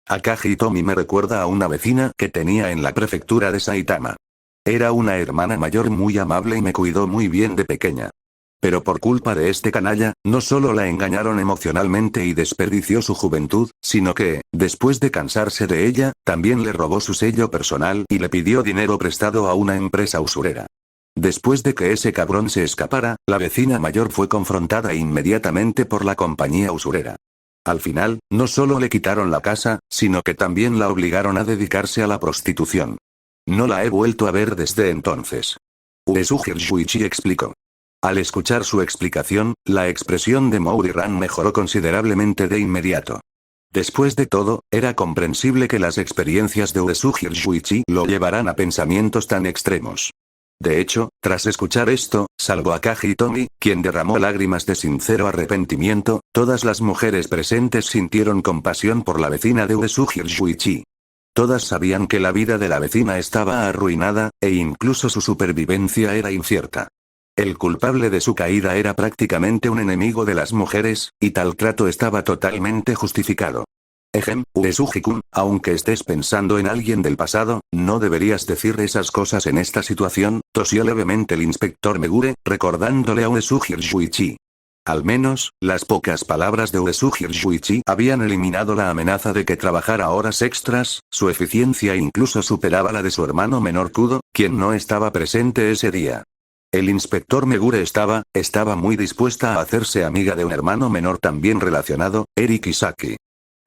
Akagi Hitomi me recuerda a una vecina que tenía en la prefectura de Saitama. Era una hermana mayor muy amable y me cuidó muy bien de pequeña. Pero por culpa de este canalla, no solo la engañaron emocionalmente y desperdició su juventud, sino que, después de cansarse de ella, también le robó su sello personal y le pidió dinero prestado a una empresa usurera. Después de que ese cabrón se escapara, la vecina mayor fue confrontada inmediatamente por la compañía usurera. Al final, no solo le quitaron la casa, sino que también la obligaron a dedicarse a la prostitución. No la he vuelto a ver desde entonces. Uesugi Shuichi explicó. Al escuchar su explicación, la expresión de Mouri Ran mejoró considerablemente de inmediato. Después de todo, era comprensible que las experiencias de Uesugi Shuichi lo llevaran a pensamientos tan extremos. De hecho, tras escuchar esto, salvo Akagi Hitomi, quien derramó lágrimas de sincero arrepentimiento, todas las mujeres presentes sintieron compasión por la vecina de Uesugi Shuichi. Todas sabían que la vida de la vecina estaba arruinada, e incluso su supervivencia era incierta. El culpable de su caída era prácticamente un enemigo de las mujeres, y tal trato estaba totalmente justificado. Uesugi-kun, aunque estés pensando en alguien del pasado, no deberías decir esas cosas en esta situación, tosió levemente el inspector Megure, recordándole a Uesugi Shuichi. Al menos, las pocas palabras de Uesugi Shuichi habían eliminado la amenaza de que trabajara horas extras, su eficiencia incluso superaba la de su hermano menor Kudo, quien no estaba presente ese día. El inspector Megure estaba muy dispuesta a hacerse amiga de un hermano menor también relacionado, Eri Kisaki.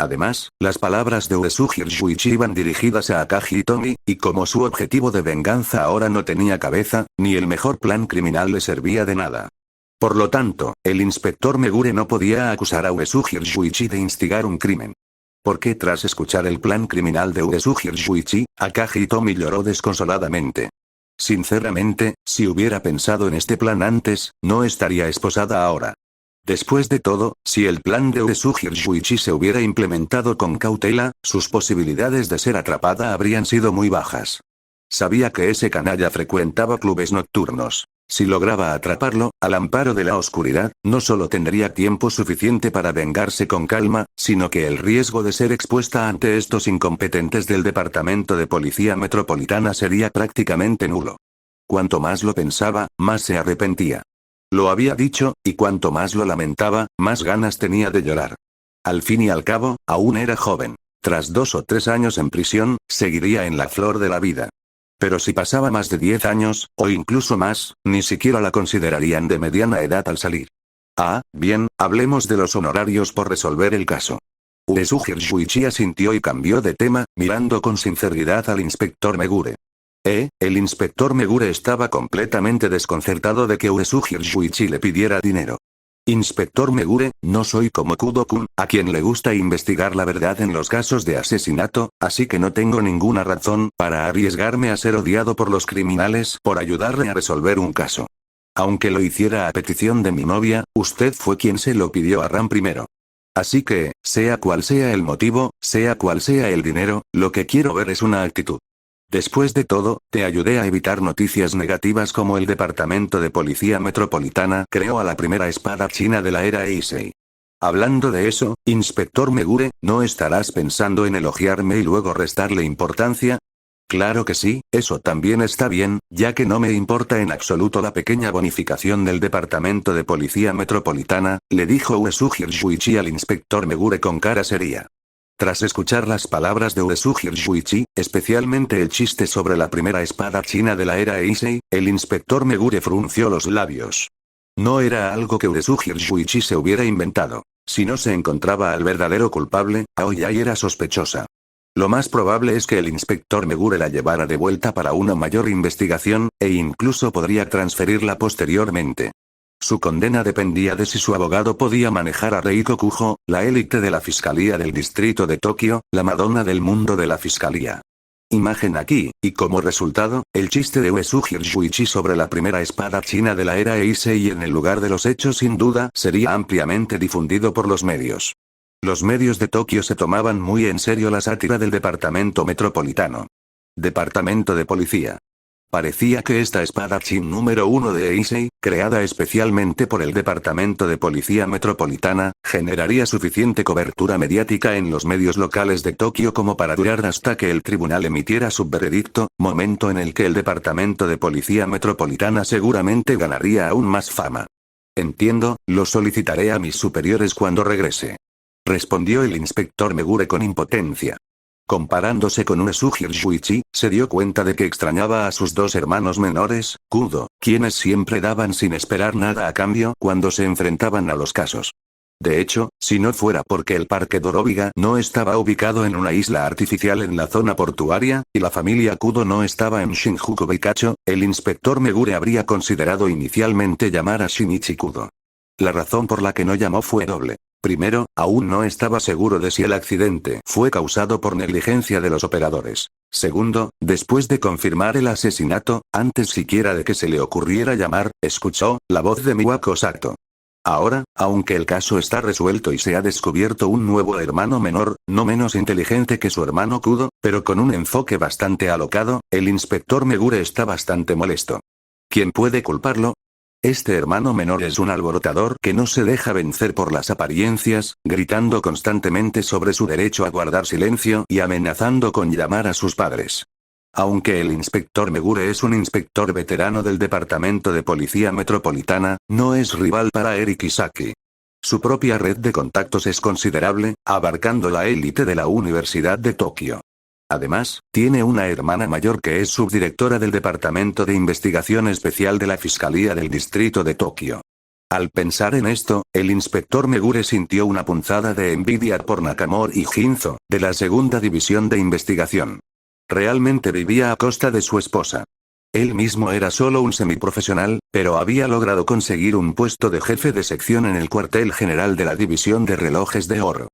Además, las palabras de Uesugi Shuichi iban dirigidas a Akagi Hitomi, y como su objetivo de venganza ahora no tenía cabeza, ni el mejor plan criminal le servía de nada. Por lo tanto, el inspector Megure no podía acusar a Uesugi Shuichi de instigar un crimen. Porque tras escuchar el plan criminal de Uesugi Shuichi, Akagi Hitomi lloró desconsoladamente. Sinceramente, si hubiera pensado en este plan antes, no estaría esposada ahora. Después de todo, si el plan de Uesugi Shuichi se hubiera implementado con cautela, sus posibilidades de ser atrapada habrían sido muy bajas. Sabía que ese canalla frecuentaba clubes nocturnos. Si lograba atraparlo, al amparo de la oscuridad, no solo tendría tiempo suficiente para vengarse con calma, sino que el riesgo de ser expuesta ante estos incompetentes del Departamento de Policía Metropolitana sería prácticamente nulo. Cuanto más lo pensaba, más se arrepentía. Lo había dicho, y cuanto más lo lamentaba, más ganas tenía de llorar. Al fin y al cabo, aún era joven. Tras 2 o 3 años en prisión, seguiría en la flor de la vida. Pero si pasaba más de 10 años, o incluso más, ni siquiera la considerarían de mediana edad al salir. Ah, bien, hablemos de los honorarios por resolver el caso. Uesugi Shuichi asintió y cambió de tema, mirando con sinceridad al inspector Megure. El inspector Megure estaba completamente desconcertado de que Uesugi Shuichi le pidiera dinero. Inspector Megure, no soy como Kudo-kun, a quien le gusta investigar la verdad en los casos de asesinato, así que no tengo ninguna razón para arriesgarme a ser odiado por los criminales por ayudarle a resolver un caso. Aunque lo hiciera a petición de mi novia, usted fue quien se lo pidió a Ram primero. Así que, sea cual sea el motivo, sea cual sea el dinero, lo que quiero ver es una actitud. Después de todo, te ayudé a evitar noticias negativas como el Departamento de Policía Metropolitana creó a la primera espada china de la era Heisei. Hablando de eso, inspector Megure, ¿no estarás pensando en elogiarme y luego restarle importancia? Claro que sí, eso también está bien, ya que no me importa en absoluto la pequeña bonificación del Departamento de Policía Metropolitana, le dijo Uesugi Shuichi al inspector Megure con cara seria. Tras escuchar las palabras de Uesugi Shuichi, especialmente el chiste sobre la primera espada china de la era Heisei, el inspector Megure frunció los labios. No era algo que Uesugi Shuichi se hubiera inventado. Si no se encontraba al verdadero culpable, Aoyai era sospechosa. Lo más probable es que el inspector Megure la llevara de vuelta para una mayor investigación, e incluso podría transferirla posteriormente. Su condena dependía de si su abogado podía manejar a Reiko Kujo, la élite de la Fiscalía del Distrito de Tokio, la Madonna del mundo de la Fiscalía. Imagen aquí, y como resultado, el chiste de Uesugi Shuichi sobre la primera espada china de la era Heisei en el lugar de los hechos sin duda sería ampliamente difundido por los medios. Los medios de Tokio se tomaban muy en serio la sátira del Departamento Metropolitano. Departamento de Policía. Parecía que esta espada chin número 1 de Heisei, creada especialmente por el Departamento de Policía Metropolitana, generaría suficiente cobertura mediática en los medios locales de Tokio como para durar hasta que el tribunal emitiera su veredicto, momento en el que el Departamento de Policía Metropolitana seguramente ganaría aún más fama. Entiendo, lo solicitaré a mis superiores cuando regrese. Respondió el inspector Megure con impotencia. Comparándose con Uesugi Shuichi, se dio cuenta de que extrañaba a sus 2 hermanos menores, Kudo, quienes siempre daban sin esperar nada a cambio cuando se enfrentaban a los casos. De hecho, si no fuera porque el Parque Dorobiga no estaba ubicado en una isla artificial en la zona portuaria, y la familia Kudo no estaba en Shinjuku Beikacho, el inspector Megure habría considerado inicialmente llamar a Shinichi Kudo. La razón por la que no llamó fue doble. Primero, aún no estaba seguro de si el accidente fue causado por negligencia de los operadores. Segundo, después de confirmar el asesinato, antes siquiera de que se le ocurriera llamar, escuchó la voz de Miwako Sato. Ahora, aunque el caso está resuelto y se ha descubierto un nuevo hermano menor, no menos inteligente que su hermano Kudo, pero con un enfoque bastante alocado, el inspector Megure está bastante molesto. ¿Quién puede culparlo? Este hermano menor es un alborotador que no se deja vencer por las apariencias, gritando constantemente sobre su derecho a guardar silencio y amenazando con llamar a sus padres. Aunque el inspector Megure es un inspector veterano del Departamento de Policía Metropolitana, no es rival para Eri Kisaki. Su propia red de contactos es considerable, abarcando la élite de la Universidad de Tokio. Además, tiene una hermana mayor que es subdirectora del Departamento de Investigación Especial de la Fiscalía del Distrito de Tokio. Al pensar en esto, el inspector Megure sintió una punzada de envidia por Nakamori y Jinzo, de la segunda división de investigación. Realmente vivía a costa de su esposa. Él mismo era solo un semiprofesional, pero había logrado conseguir un puesto de jefe de sección en el cuartel general de la División de Relojes de Oro.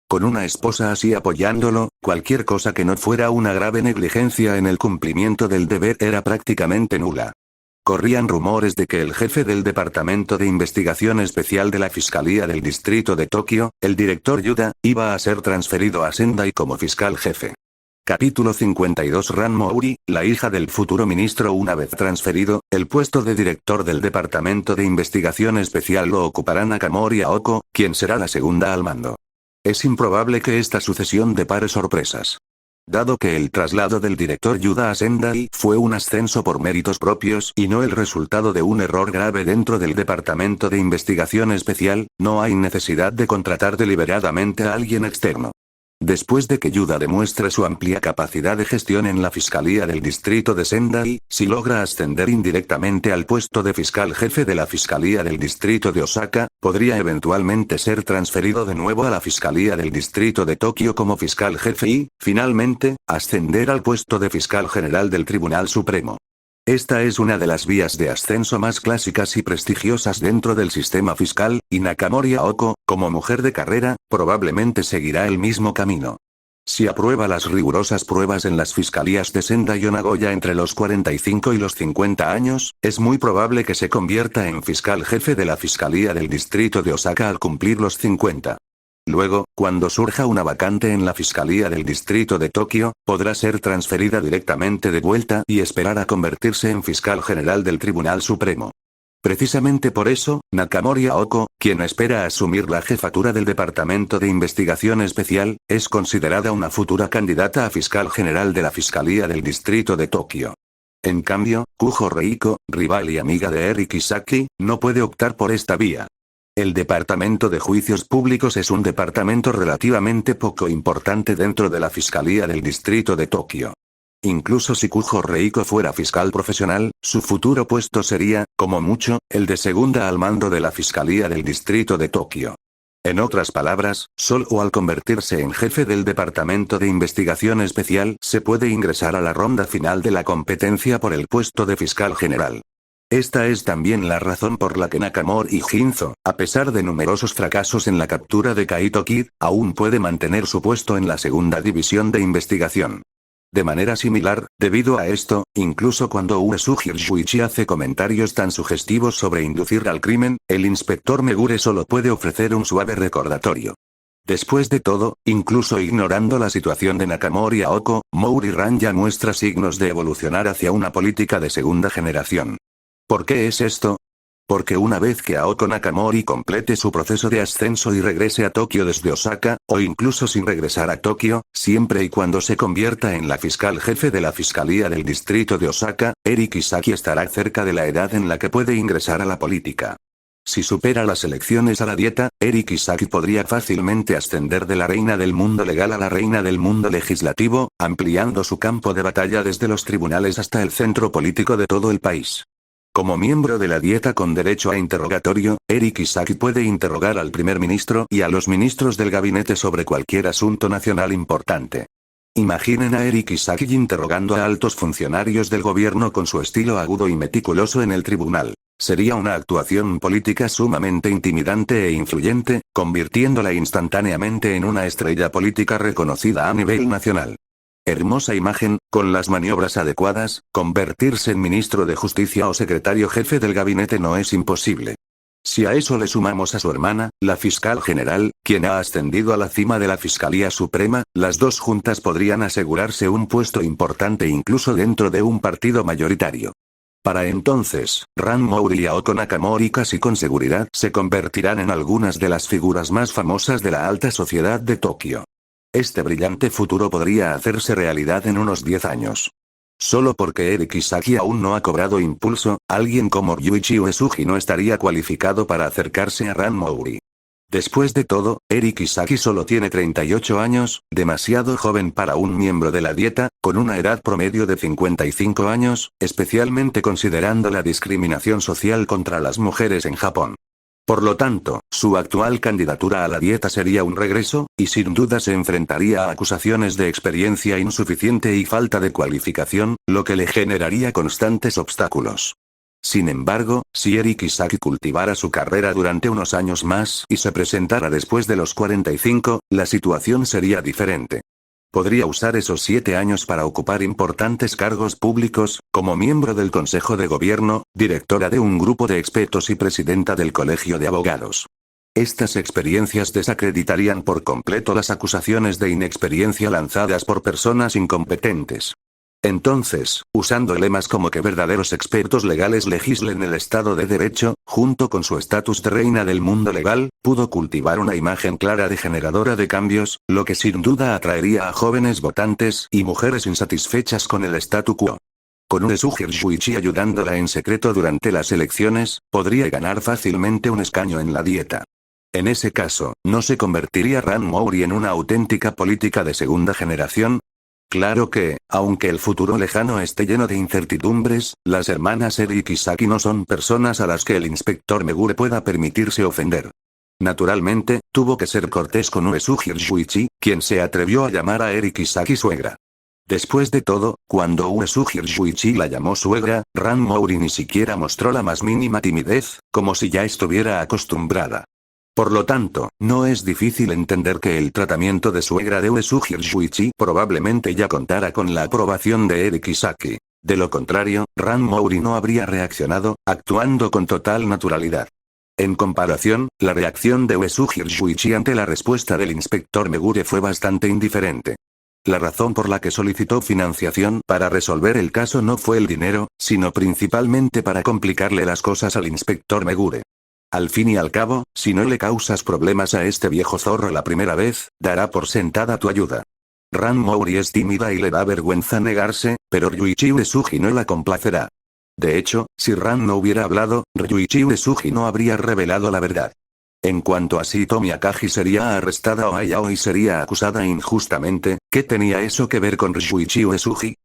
Con una esposa así apoyándolo, cualquier cosa que no fuera una grave negligencia en el cumplimiento del deber era prácticamente nula. Corrían rumores de que el jefe del Departamento de Investigación Especial de la Fiscalía del Distrito de Tokio, el director Yuda, iba a ser transferido a Sendai como fiscal jefe. Capítulo 52. Ran Mouri, la hija del futuro ministro. Una vez transferido, el puesto de director del Departamento de Investigación Especial lo ocupará Nakamori Aoko, quien será la segunda al mando. Es improbable que esta sucesión depare sorpresas. Dado que el traslado del director Yuda a Sendai fue un ascenso por méritos propios y no el resultado de un error grave dentro del Departamento de Investigación Especial, no hay necesidad de contratar deliberadamente a alguien externo. Después de que Yuda demuestre su amplia capacidad de gestión en la Fiscalía del Distrito de Sendai, si logra ascender indirectamente al puesto de fiscal jefe de la Fiscalía del Distrito de Osaka, podría eventualmente ser transferido de nuevo a la Fiscalía del Distrito de Tokio como fiscal jefe y, finalmente, ascender al puesto de fiscal general del Tribunal Supremo. Esta es una de las vías de ascenso más clásicas y prestigiosas dentro del sistema fiscal, y Nakamori Aoko, como mujer de carrera, probablemente seguirá el mismo camino. Si aprueba las rigurosas pruebas en las fiscalías de Sendai o Nagoya entre los 45 y los 50 años, es muy probable que se convierta en fiscal jefe de la Fiscalía del Distrito de Osaka al cumplir los 50. Luego, cuando surja una vacante en la Fiscalía del Distrito de Tokio, podrá ser transferida directamente de vuelta y esperar a convertirse en fiscal general del Tribunal Supremo. Precisamente por eso, Nakamori Aoko, quien espera asumir la jefatura del Departamento de Investigación Especial, es considerada una futura candidata a fiscal general de la Fiscalía del Distrito de Tokio. En cambio, Kujo Reiko, rival y amiga de Eri Kisaki, no puede optar por esta vía. El Departamento de Juicios Públicos es un departamento relativamente poco importante dentro de la Fiscalía del Distrito de Tokio. Incluso si Kujo Reiko fuera fiscal profesional, su futuro puesto sería, como mucho, el de segunda al mando de la Fiscalía del Distrito de Tokio. En otras palabras, solo al convertirse en jefe del Departamento de Investigación Especial se puede ingresar a la ronda final de la competencia por el puesto de fiscal general. Esta es también la razón por la que Nakamori Shinzo, a pesar de numerosos fracasos en la captura de Kaito Kid, aún puede mantener su puesto en la segunda división de investigación. De manera similar, debido a esto, incluso cuando Uesugi Shuichi hace comentarios tan sugestivos sobre inducir al crimen, el inspector Megure solo puede ofrecer un suave recordatorio. Después de todo, incluso ignorando la situación de Nakamori Aoko, Mouri Ran ya muestra signos de evolucionar hacia una política de segunda generación. ¿Por qué es esto? Porque una vez que Aoko Nakamori complete su proceso de ascenso y regrese a Tokio desde Osaka, o incluso sin regresar a Tokio, siempre y cuando se convierta en la fiscal jefe de la Fiscalía del Distrito de Osaka, Eri Kisaki estará cerca de la edad en la que puede ingresar a la política. Si supera las elecciones a la dieta, Eri Kisaki podría fácilmente ascender de la reina del mundo legal a la reina del mundo legislativo, ampliando su campo de batalla desde los tribunales hasta el centro político de todo el país. Como miembro de la dieta con derecho a interrogatorio, Eri Kisaki puede interrogar al primer ministro y a los ministros del gabinete sobre cualquier asunto nacional importante. Imaginen a Eri Kisaki interrogando a altos funcionarios del gobierno con su estilo agudo y meticuloso en el tribunal. Sería una actuación política sumamente intimidante e influyente, convirtiéndola instantáneamente en una estrella política reconocida a nivel nacional. Hermosa imagen, con las maniobras adecuadas, convertirse en ministro de Justicia o secretario jefe del gabinete no es imposible. Si a eso le sumamos a su hermana, la fiscal general, quien ha ascendido a la cima de la Fiscalía Suprema, las dos juntas podrían asegurarse un puesto importante incluso dentro de un partido mayoritario. Para entonces, Ran Mouri y Aoko Nakamori casi con seguridad se convertirán en algunas de las figuras más famosas de la alta sociedad de Tokio. Este brillante futuro podría hacerse realidad en unos 10 años. Solo porque Eri Kisaki aún no ha cobrado impulso, alguien como Ryuichi Uesugi no estaría cualificado para acercarse a Ran Mouri. Después de todo, Eri Kisaki solo tiene 38 años, demasiado joven para un miembro de la dieta, con una edad promedio de 55 años, especialmente considerando la discriminación social contra las mujeres en Japón. Por lo tanto, su actual candidatura a la dieta sería un regreso, y sin duda se enfrentaría a acusaciones de experiencia insuficiente y falta de cualificación, lo que le generaría constantes obstáculos. Sin embargo, si Eri Kisaki cultivara su carrera durante unos años más y se presentara después de los 45, la situación sería diferente. Podría usar esos 7 años para ocupar importantes cargos públicos, como miembro del Consejo de Gobierno, directora de un grupo de expertos y presidenta del Colegio de Abogados. Estas experiencias desacreditarían por completo las acusaciones de inexperiencia lanzadas por personas incompetentes. Entonces, usando lemas como que verdaderos expertos legales legislen el Estado de Derecho, junto con su estatus de reina del mundo legal, pudo cultivar una imagen clara de generadora de cambios, lo que sin duda atraería a jóvenes votantes y mujeres insatisfechas con el statu quo. Con Uesugi Shuichi ayudándola en secreto durante las elecciones, podría ganar fácilmente un escaño en la dieta. En ese caso, ¿no se convertiría Ran Mouri en una auténtica política de segunda generación? Claro que, aunque el futuro lejano esté lleno de incertidumbres, las hermanas Eri y Kisaki no son personas a las que el inspector Megure pueda permitirse ofender. Naturalmente, tuvo que ser cortés con Uesugi Shuichi, quien se atrevió a llamar a Eri Kisaki suegra. Después de todo, cuando Uesugi Shuichi la llamó suegra, Ran Mouri ni siquiera mostró la más mínima timidez, como si ya estuviera acostumbrada. Por lo tanto, no es difícil entender que el tratamiento de suegra de Uesugi Shuichi probablemente ya contara con la aprobación de Eri Kisaki. De lo contrario, Ran Mouri no habría reaccionado, actuando con total naturalidad. En comparación, la reacción de Uesugi Shuichi ante la respuesta del inspector Megure fue bastante indiferente. La razón por la que solicitó financiación para resolver el caso no fue el dinero, sino principalmente para complicarle las cosas al inspector Megure. Al fin y al cabo, si no le causas problemas a este viejo zorro la primera vez, dará por sentada tu ayuda. Ran Mouri es tímida y le da vergüenza negarse, pero Ryuichi Uesugi no la complacerá. De hecho, si Ran no hubiera hablado, Ryuichi Uesugi no habría revelado la verdad. En cuanto a si Tomi Akagi sería arrestada o Ayao y sería acusada injustamente, ¿qué tenía eso que ver con Ryuichi Uesugi?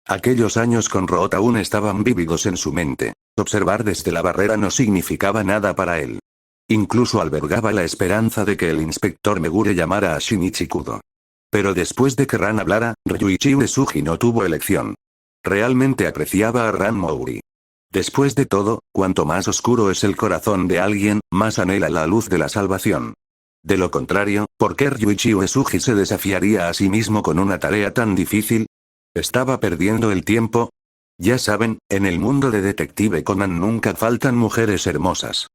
Aquellos años con Root aún estaban vívidos en su mente. Observar desde la barrera no significaba nada para él. Incluso albergaba la esperanza de que el inspector Megure llamara a Shinichi Kudo. Pero después de que Ran hablara, Ryuichi Uesugi no tuvo elección. Realmente apreciaba a Ran Mouri. Después de todo, cuanto más oscuro es el corazón de alguien, más anhela la luz de la salvación. De lo contrario, ¿por qué Ryuichi Uesugi se desafiaría a sí mismo con una tarea tan difícil? ¿Estaba perdiendo el tiempo? Ya saben, en el mundo de Detective Conan nunca faltan mujeres hermosas.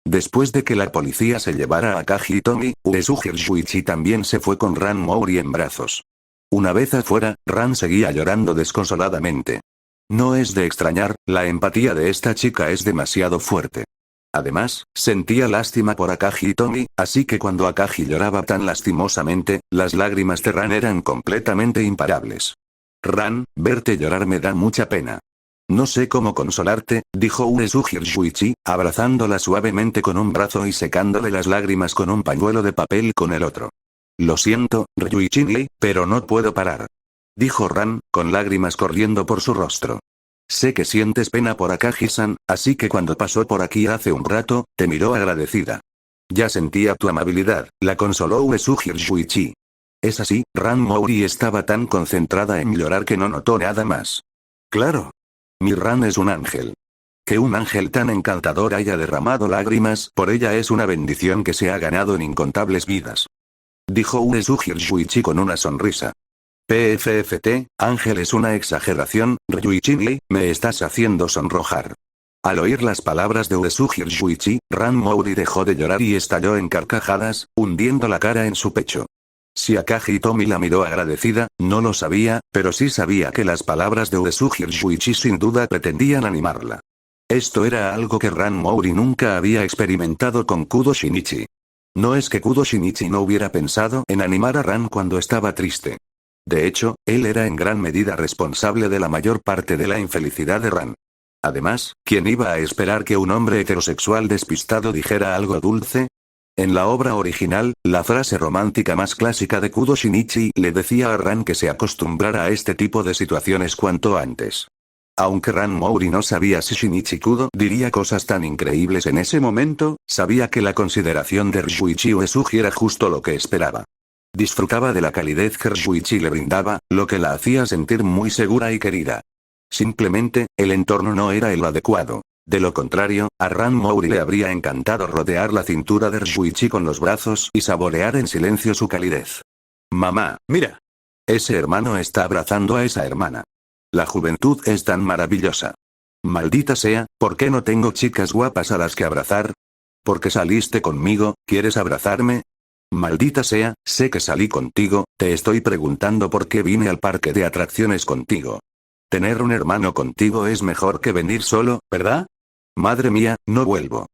Después de que la policía se llevara a Akagi y Tomi, Uesugi Shuichi también se fue con Ran Mouri en brazos. Una vez afuera, Ran seguía llorando desconsoladamente. No es de extrañar, la empatía de esta chica es demasiado fuerte. Además, sentía lástima por Akagi y Tomi, así que cuando Akagi lloraba tan lastimosamente, las lágrimas de Ran eran completamente imparables. Ran, verte llorar me da mucha pena. No sé cómo consolarte, dijo Uesugi Shuichi, abrazándola suavemente con un brazo y secándole las lágrimas con un pañuelo de papel con el otro. Lo siento, Ryuichi, pero no puedo parar. Dijo Ran, con lágrimas corriendo por su rostro. Sé que sientes pena por Akagi-san, así que cuando pasó por aquí hace un rato, te miró agradecida. Ya sentía tu amabilidad, la consoló Uesugi Shuichi. Es así, Ran Mouri estaba tan concentrada en llorar que no notó nada más. Claro. Mi Ran es un ángel. Que un ángel tan encantador haya derramado lágrimas por ella es una bendición que se ha ganado en incontables vidas. Dijo Uesugi Shuichi con una sonrisa. PFFT, ángel es una exageración, Ryuichi, me estás haciendo sonrojar. Al oír las palabras de Uesugi Shuichi, Ran Mouri dejó de llorar y estalló en carcajadas, hundiendo la cara en su pecho. Si Akagi Tomi la miró agradecida, no lo sabía, pero sí sabía que las palabras de Uesugi Shuichi sin duda pretendían animarla. Esto era algo que Ran Mouri nunca había experimentado con Kudo Shinichi. No es que Kudo Shinichi no hubiera pensado en animar a Ran cuando estaba triste. De hecho, él era en gran medida responsable de la mayor parte de la infelicidad de Ran. Además, ¿quién iba a esperar que un hombre heterosexual despistado dijera algo dulce? En la obra original, la frase romántica más clásica de Kudo Shinichi le decía a Ran que se acostumbrara a este tipo de situaciones cuanto antes. Aunque Ran Mouri no sabía si Shinichi Kudo diría cosas tan increíbles en ese momento, sabía que la consideración de Ryuichi Uesugi era justo lo que esperaba. Disfrutaba de la calidez que Ryuichi le brindaba, lo que la hacía sentir muy segura y querida. Simplemente, el entorno no era el adecuado. De lo contrario, a Ran Mouri le habría encantado rodear la cintura de Ryuichi con los brazos y saborear en silencio su calidez. Mamá, mira. Ese hermano está abrazando a esa hermana. La juventud es tan maravillosa. Maldita sea, ¿por qué no tengo chicas guapas a las que abrazar? ¿Por qué saliste conmigo? ¿Quieres abrazarme? Maldita sea, sé que salí contigo, te estoy preguntando por qué vine al parque de atracciones contigo. Tener un hermano contigo es mejor que venir solo, ¿verdad? Madre mía, no vuelvo.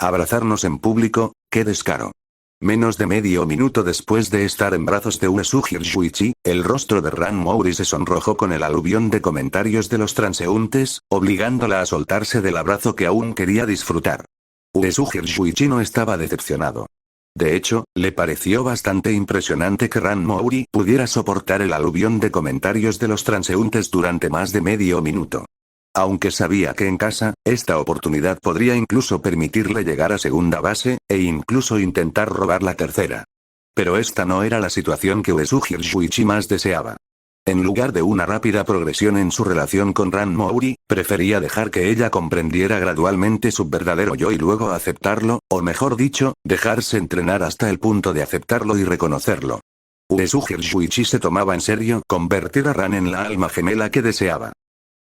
Abrazarnos en público, qué descaro. Menos de medio minuto después de estar en brazos de Uesugi Ryuichi, el rostro de Ran Mouri se sonrojó con el aluvión de comentarios de los transeúntes, obligándola a soltarse del abrazo que aún quería disfrutar. Uesugi Ryuichi no estaba decepcionado. De hecho, le pareció bastante impresionante que Ran Mouri pudiera soportar el aluvión de comentarios de los transeúntes durante más de medio minuto. Aunque sabía que en casa, esta oportunidad podría incluso permitirle llegar a segunda base, e incluso intentar robar la tercera. Pero esta no era la situación que Uesugi Ryuichi más deseaba. En lugar de una rápida progresión en su relación con Ran Mouri, prefería dejar que ella comprendiera gradualmente su verdadero yo y luego aceptarlo, o mejor dicho, dejarse entrenar hasta el punto de aceptarlo y reconocerlo. Uesugi Ryuichi se tomaba en serio convertir a Ran en la alma gemela que deseaba.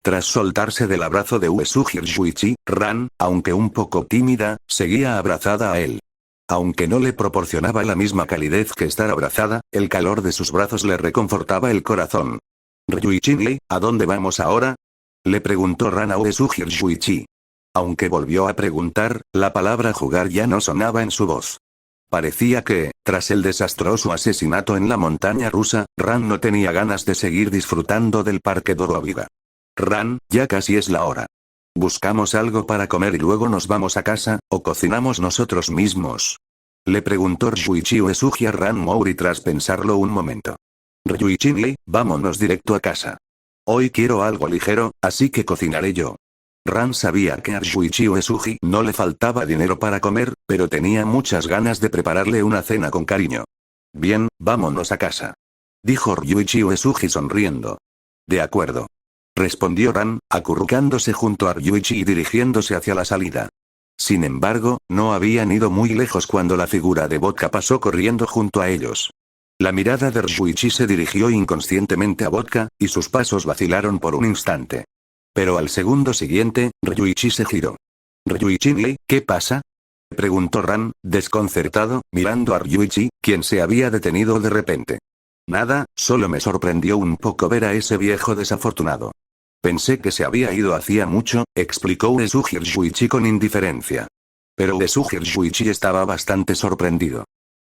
Tras soltarse del abrazo de Uesugi Ryuichi, Ran, aunque un poco tímida, seguía abrazada a él. Aunque no le proporcionaba la misma calidez que estar abrazada, el calor de sus brazos le reconfortaba el corazón. «Ryuichi, ¿a dónde vamos ahora?», le preguntó Ran a Uesugi Ryuichi. Aunque volvió a preguntar, la palabra jugar ya no sonaba en su voz. Parecía que, tras el desastroso asesinato en la montaña rusa, Ran no tenía ganas de seguir disfrutando del parque Doroviga. «Ran, ya casi es la hora. ¿Buscamos algo para comer y luego nos vamos a casa, o cocinamos nosotros mismos?», le preguntó Ryuichi Uesugi a Ran Mouri tras pensarlo un momento. «Ryuichi, vámonos directo a casa. Hoy quiero algo ligero, así que cocinaré yo». Ran sabía que a Ryuichi Uesugi no le faltaba dinero para comer, pero tenía muchas ganas de prepararle una cena con cariño. «Bien, vámonos a casa», dijo Ryuichi Uesugi sonriendo. «De acuerdo», respondió Ran, acurrucándose junto a Ryuichi y dirigiéndose hacia la salida. Sin embargo, no habían ido muy lejos cuando la figura de Vodka pasó corriendo junto a ellos. La mirada de Ryuichi se dirigió inconscientemente a Vodka, y sus pasos vacilaron por un instante. Pero al segundo siguiente, Ryuichi se giró. «Ryuichi, ¿qué pasa?», preguntó Ran, desconcertado, mirando a Ryuichi, quien se había detenido de repente. «Nada, solo me sorprendió un poco ver a ese viejo desafortunado. Pensé que se había ido hacía mucho», explicó Uesugi Ryuichi con indiferencia. Pero Uesugi Ryuichi estaba bastante sorprendido.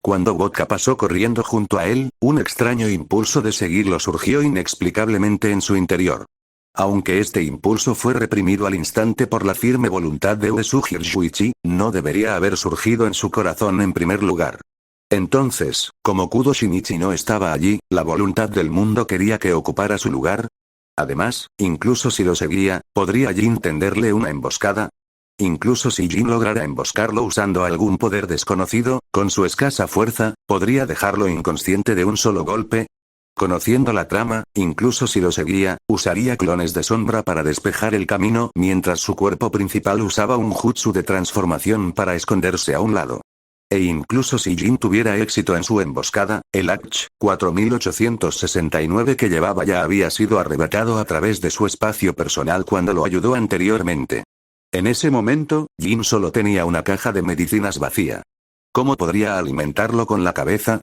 Cuando Vodka pasó corriendo junto a él, un extraño impulso de seguirlo surgió inexplicablemente en su interior. Aunque este impulso fue reprimido al instante por la firme voluntad de Uesugi Ryuichi, no debería haber surgido en su corazón en primer lugar. Entonces, como Kudo Shinichi no estaba allí, la voluntad del mundo quería que ocupara su lugar. Además, incluso si lo seguía, ¿podría Jin tenderle una emboscada? Incluso si Jin lograra emboscarlo usando algún poder desconocido, con su escasa fuerza, ¿podría dejarlo inconsciente de un solo golpe? Conociendo la trama, incluso si lo seguía, usaría clones de sombra para despejar el camino mientras su cuerpo principal usaba un jutsu de transformación para esconderse a un lado. E incluso si Jin tuviera éxito en su emboscada, el H. 4869 que llevaba ya había sido arrebatado a través de su espacio personal cuando lo ayudó anteriormente. En ese momento, Jin solo tenía una caja de medicinas vacía. ¿Cómo podría alimentarlo con la cabeza?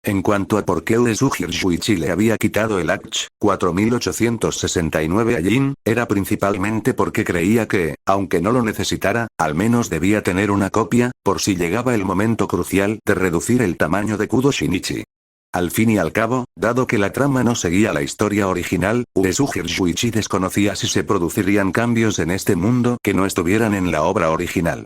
En cuanto a por qué Uesugi Ryuichi le había quitado el H. 4869 a Jin, era principalmente porque creía que, aunque no lo necesitara, al menos debía tener una copia, por si llegaba el momento crucial de reducir el tamaño de Kudo Shinichi. Al fin y al cabo, dado que la trama no seguía la historia original, Uesugi Ryuichi desconocía si se producirían cambios en este mundo que no estuvieran en la obra original.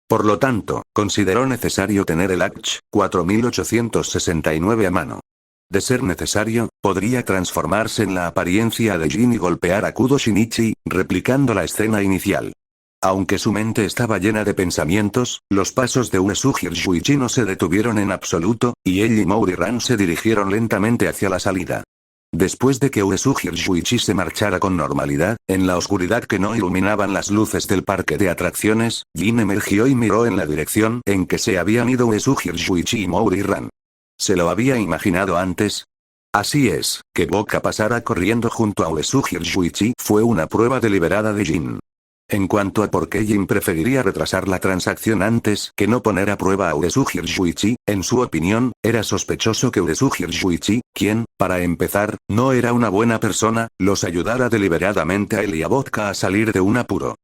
Por lo tanto, consideró necesario tener el H. 4869 a mano. De ser necesario, podría transformarse en la apariencia de Jin y golpear a Kudo Shinichi, replicando la escena inicial. Aunque su mente estaba llena de pensamientos, los pasos de Uesugi Ryuichi no se detuvieron en absoluto, y él y Mouri Ran se dirigieron lentamente hacia la salida. Después de que Uesugi Shuichi se marchara con normalidad, en la oscuridad que no iluminaban las luces del parque de atracciones, Jin emergió y miró en la dirección en que se habían ido Uesugi Shuichi y Mouri Ran. ¿Se lo había imaginado antes? Así es, que Boca pasara corriendo junto a Uesugi Shuichi fue una prueba deliberada de Jin. En cuanto a por qué Jin preferiría retrasar la transacción antes que no poner a prueba a Uesugi Shuichi, en su opinión, era sospechoso que Uesugi Shuichi, quien, para empezar, no era una buena persona, los ayudara deliberadamente a él y a Vodka a salir de un apuro.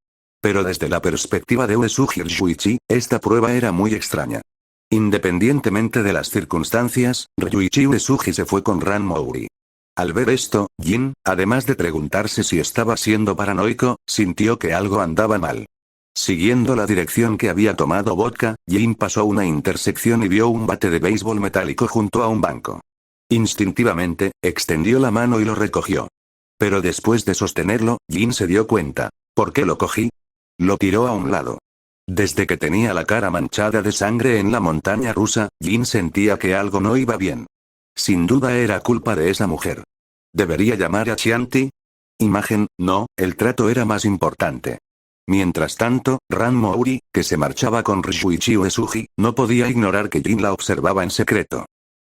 Pero desde la perspectiva de Uesugi Shuichi, esta prueba era muy extraña. Independientemente de las circunstancias, Ryuichi Uesugi se fue con Ran Mouri. Al ver esto, Jin, además de preguntarse si estaba siendo paranoico, sintió que algo andaba mal. Siguiendo la dirección que había tomado Vodka, Jin pasó una intersección y vio un bate de béisbol metálico junto a un banco. Instintivamente, extendió la mano y lo recogió. Pero después de sostenerlo, Jin se dio cuenta. ¿Por qué lo cogí? Lo tiró a un lado. Desde que tenía la cara manchada de sangre en la montaña rusa, Jin sentía que algo no iba bien. Sin duda era culpa de esa mujer. ¿Debería llamar a Chianti? Imagen, no, el trato era más importante. Mientras tanto, Ran Mouri, que se marchaba con Ryuichi Uesugi, no podía ignorar que Jin la observaba en secreto.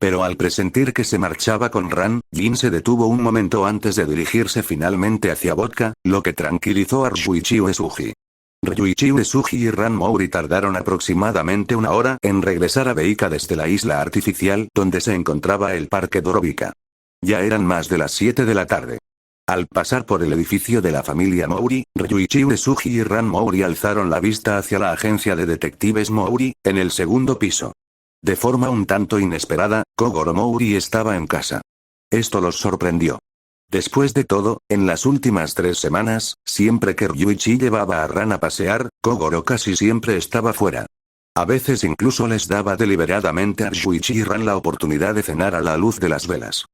Pero al presentir que se marchaba con Ran, Jin se detuvo un momento antes de dirigirse finalmente hacia Vodka, lo que tranquilizó a Ryuichi Uesugi. Ryuichi Uesugi y Ran Mouri tardaron aproximadamente una hora en regresar a Beika desde la isla artificial donde se encontraba el parque Dorobika. Ya eran más de las 7 de la tarde. Al pasar por el edificio de la familia Mouri, Ryuichi Uesugi y Ran Mouri alzaron la vista hacia la agencia de detectives Mouri, en el segundo piso. De forma un tanto inesperada, Kogoro Mouri estaba en casa. Esto los sorprendió. Después de todo, en las últimas 3 semanas, siempre que Ryuichi llevaba a Ran a pasear, Kogoro casi siempre estaba fuera. A veces incluso les daba deliberadamente a Ryuichi y Ran la oportunidad de cenar a la luz de las velas.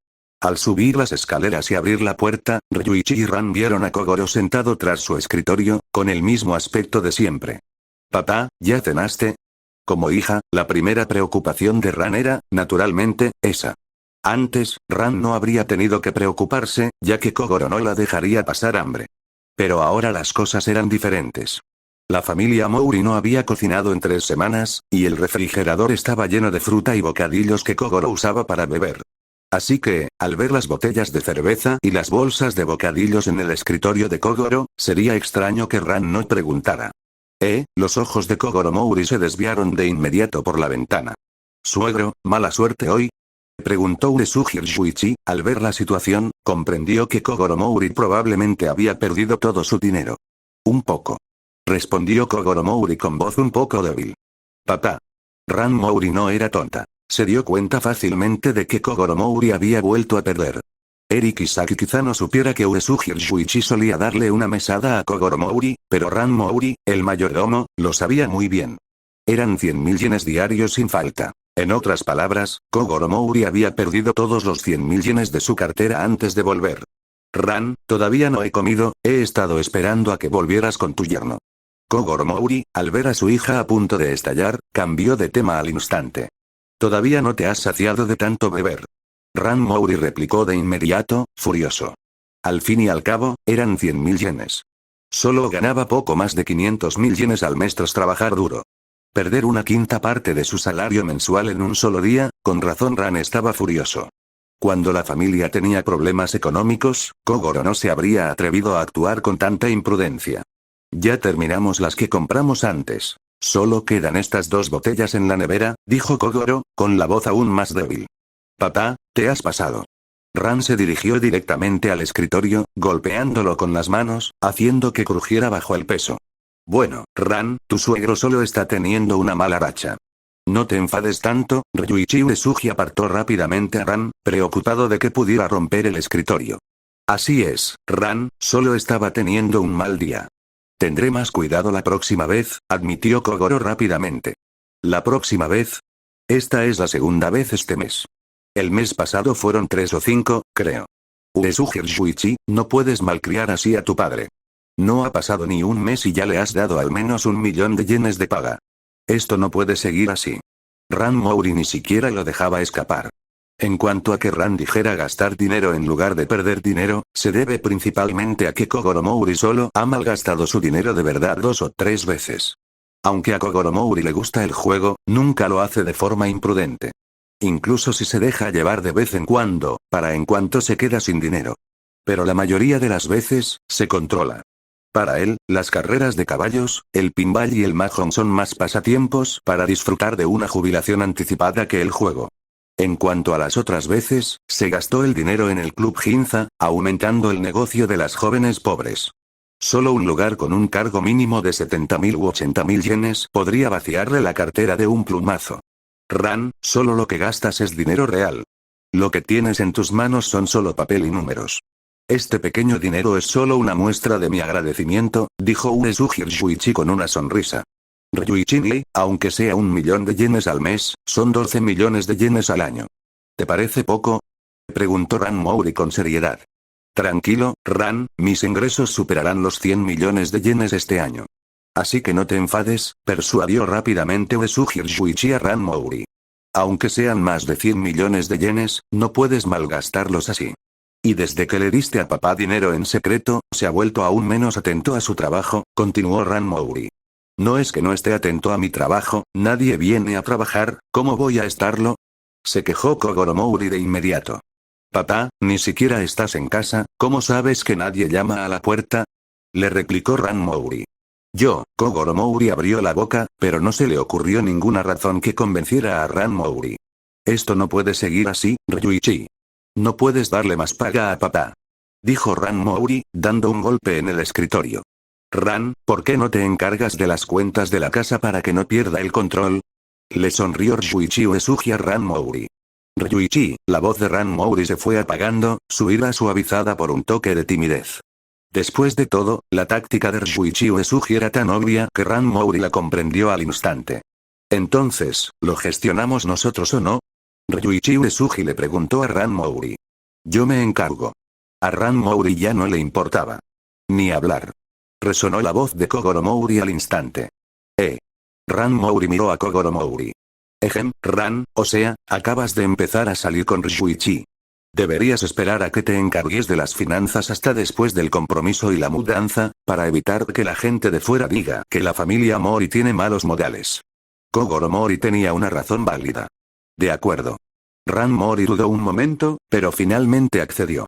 Al subir las escaleras y abrir la puerta, Ryuichi y Ran vieron a Kogoro sentado tras su escritorio, con el mismo aspecto de siempre. «Papá, ¿ya cenaste?» Como hija, la primera preocupación de Ran era, naturalmente, esa. Antes, Ran no habría tenido que preocuparse, ya que Kogoro no la dejaría pasar hambre. Pero ahora las cosas eran diferentes. La familia Mouri no había cocinado en 3 semanas, y el refrigerador estaba lleno de fruta y bocadillos que Kogoro usaba para beber. Así que, al ver las botellas de cerveza y las bolsas de bocadillos en el escritorio de Kogoro, sería extraño que Ran no preguntara. Los ojos de Kogoro Mouri se desviaron de inmediato por la ventana. «Suegro, ¿mala suerte hoy?», preguntó Uesugi Shuichi. Al ver la situación, comprendió que Kogoro Mouri probablemente había perdido todo su dinero. «Un poco», respondió Kogoro Mouri con voz un poco débil. «Papá». Ran Mouri no era tonta. Se dio cuenta fácilmente de que Kogoro Mouri había vuelto a perder. Eri Kisaki quizá no supiera que Uesugi Shuichi solía darle una mesada a Kogoro Mouri, pero Ran Mouri, el mayordomo, lo sabía muy bien. Eran 100.000 yenes diarios sin falta. En otras palabras, Kogoro Mouri había perdido todos los 100.000 yenes de su cartera antes de volver. «Ran, todavía no he comido, he estado esperando a que volvieras con tu yerno». Kogoro Mouri, al ver a su hija a punto de estallar, cambió de tema al instante. «¿Todavía no te has saciado de tanto beber?». Ran Mouri replicó de inmediato, furioso. Al fin y al cabo, eran 100.000 yenes. Solo ganaba poco más de 500.000 yenes al mes tras trabajar duro. Perder una quinta parte de su salario mensual en un solo día, con razón Ran estaba furioso. Cuando la familia tenía problemas económicos, Kogoro no se habría atrevido a actuar con tanta imprudencia. «Ya terminamos las que compramos antes. Solo quedan estas 2 botellas en la nevera», dijo Kogoro, con la voz aún más débil. «Papá, te has pasado». Ran se dirigió directamente al escritorio, golpeándolo con las manos, haciendo que crujiera bajo el peso. «Bueno, Ran, tu suegro solo está teniendo una mala racha. No te enfades tanto». Ryuichi Uesugi apartó rápidamente a Ran, preocupado de que pudiera romper el escritorio. «Así es, Ran, solo estaba teniendo un mal día. Tendré más cuidado la próxima vez», admitió Kogoro rápidamente. «¿La próxima vez?» «Esta es la segunda vez este mes. El mes pasado fueron 3 o 5, creo». «Uesugi Shuichi, no puedes malcriar así a tu padre. No ha pasado ni un mes y ya le has dado al menos 1.000.000 de yenes de paga. Esto no puede seguir así». Ran Mouri ni siquiera lo dejaba escapar. En cuanto a que Ran dijera gastar dinero en lugar de perder dinero, se debe principalmente a que Kogoro Mouri solo ha malgastado su dinero de verdad 2 o 3 veces. Aunque a Kogoro Mouri le gusta el juego, nunca lo hace de forma imprudente. Incluso si se deja llevar de vez en cuando, para en cuanto se queda sin dinero. Pero la mayoría de las veces, se controla. Para él, las carreras de caballos, el pinball y el mahjong son más pasatiempos para disfrutar de una jubilación anticipada que el juego. En cuanto a las otras veces, se gastó el dinero en el Club Ginza, aumentando el negocio de las jóvenes pobres. Solo un lugar con un cargo mínimo de 70.000 u 80.000 yenes podría vaciarle la cartera de un plumazo. Ran, solo lo que gastas es dinero real. Lo que tienes en tus manos son solo papel y números. Este pequeño dinero es solo una muestra de mi agradecimiento, dijo Uesugi Ryuichi con una sonrisa. Ryuichi, aunque sea 1.000.000 de yenes al mes, son 12 millones de yenes al año. ¿Te parece poco? Preguntó Ran Mouri con seriedad. Tranquilo, Ran, mis ingresos superarán los 100 millones de yenes este año. Así que no te enfades, persuadió rápidamente Uesugi Ryuichi a Ran Mouri. Aunque sean más de 100 millones de yenes, no puedes malgastarlos así. Y desde que le diste a papá dinero en secreto, se ha vuelto aún menos atento a su trabajo, continuó Ran Mouri. No es que no esté atento a mi trabajo, nadie viene a trabajar, ¿cómo voy a estarlo? Se quejó Kogoro Mouri de inmediato. Papá, ni siquiera estás en casa, ¿cómo sabes que nadie llama a la puerta? Le replicó Ran Mouri. Kogoro Mouri abrió la boca, pero no se le ocurrió ninguna razón que convenciera a Ran Mouri. Esto no puede seguir así, Ryuichi. No puedes darle más paga a papá. Dijo Ran Mouri, dando un golpe en el escritorio. Ran, ¿por qué no te encargas de las cuentas de la casa para que no pierda el control? Le sonrió Ryuichi Uesugi a Ran Mouri. Ryuichi, la voz de Ran Mouri se fue apagando, su ira suavizada por un toque de timidez. Después de todo, la táctica de Ryuichi Uesugi era tan obvia que Ran Mouri la comprendió al instante. Entonces, ¿lo gestionamos nosotros o no? Ryuichi Uesugi le preguntó a Ran Mouri. Yo me encargo. A Ran Mouri ya no le importaba. Ni hablar. Resonó la voz de Kogoro Mouri al instante. Ran Mouri miró a Kogoro Mouri. Ran, o sea, acabas de empezar a salir con Ryuichi. Deberías esperar a que te encargues de las finanzas hasta después del compromiso y la mudanza, para evitar que la gente de fuera diga que la familia Mori tiene malos modales. Kogoro Mouri tenía una razón válida. De acuerdo. Ran Mouri dudó un momento, pero finalmente accedió.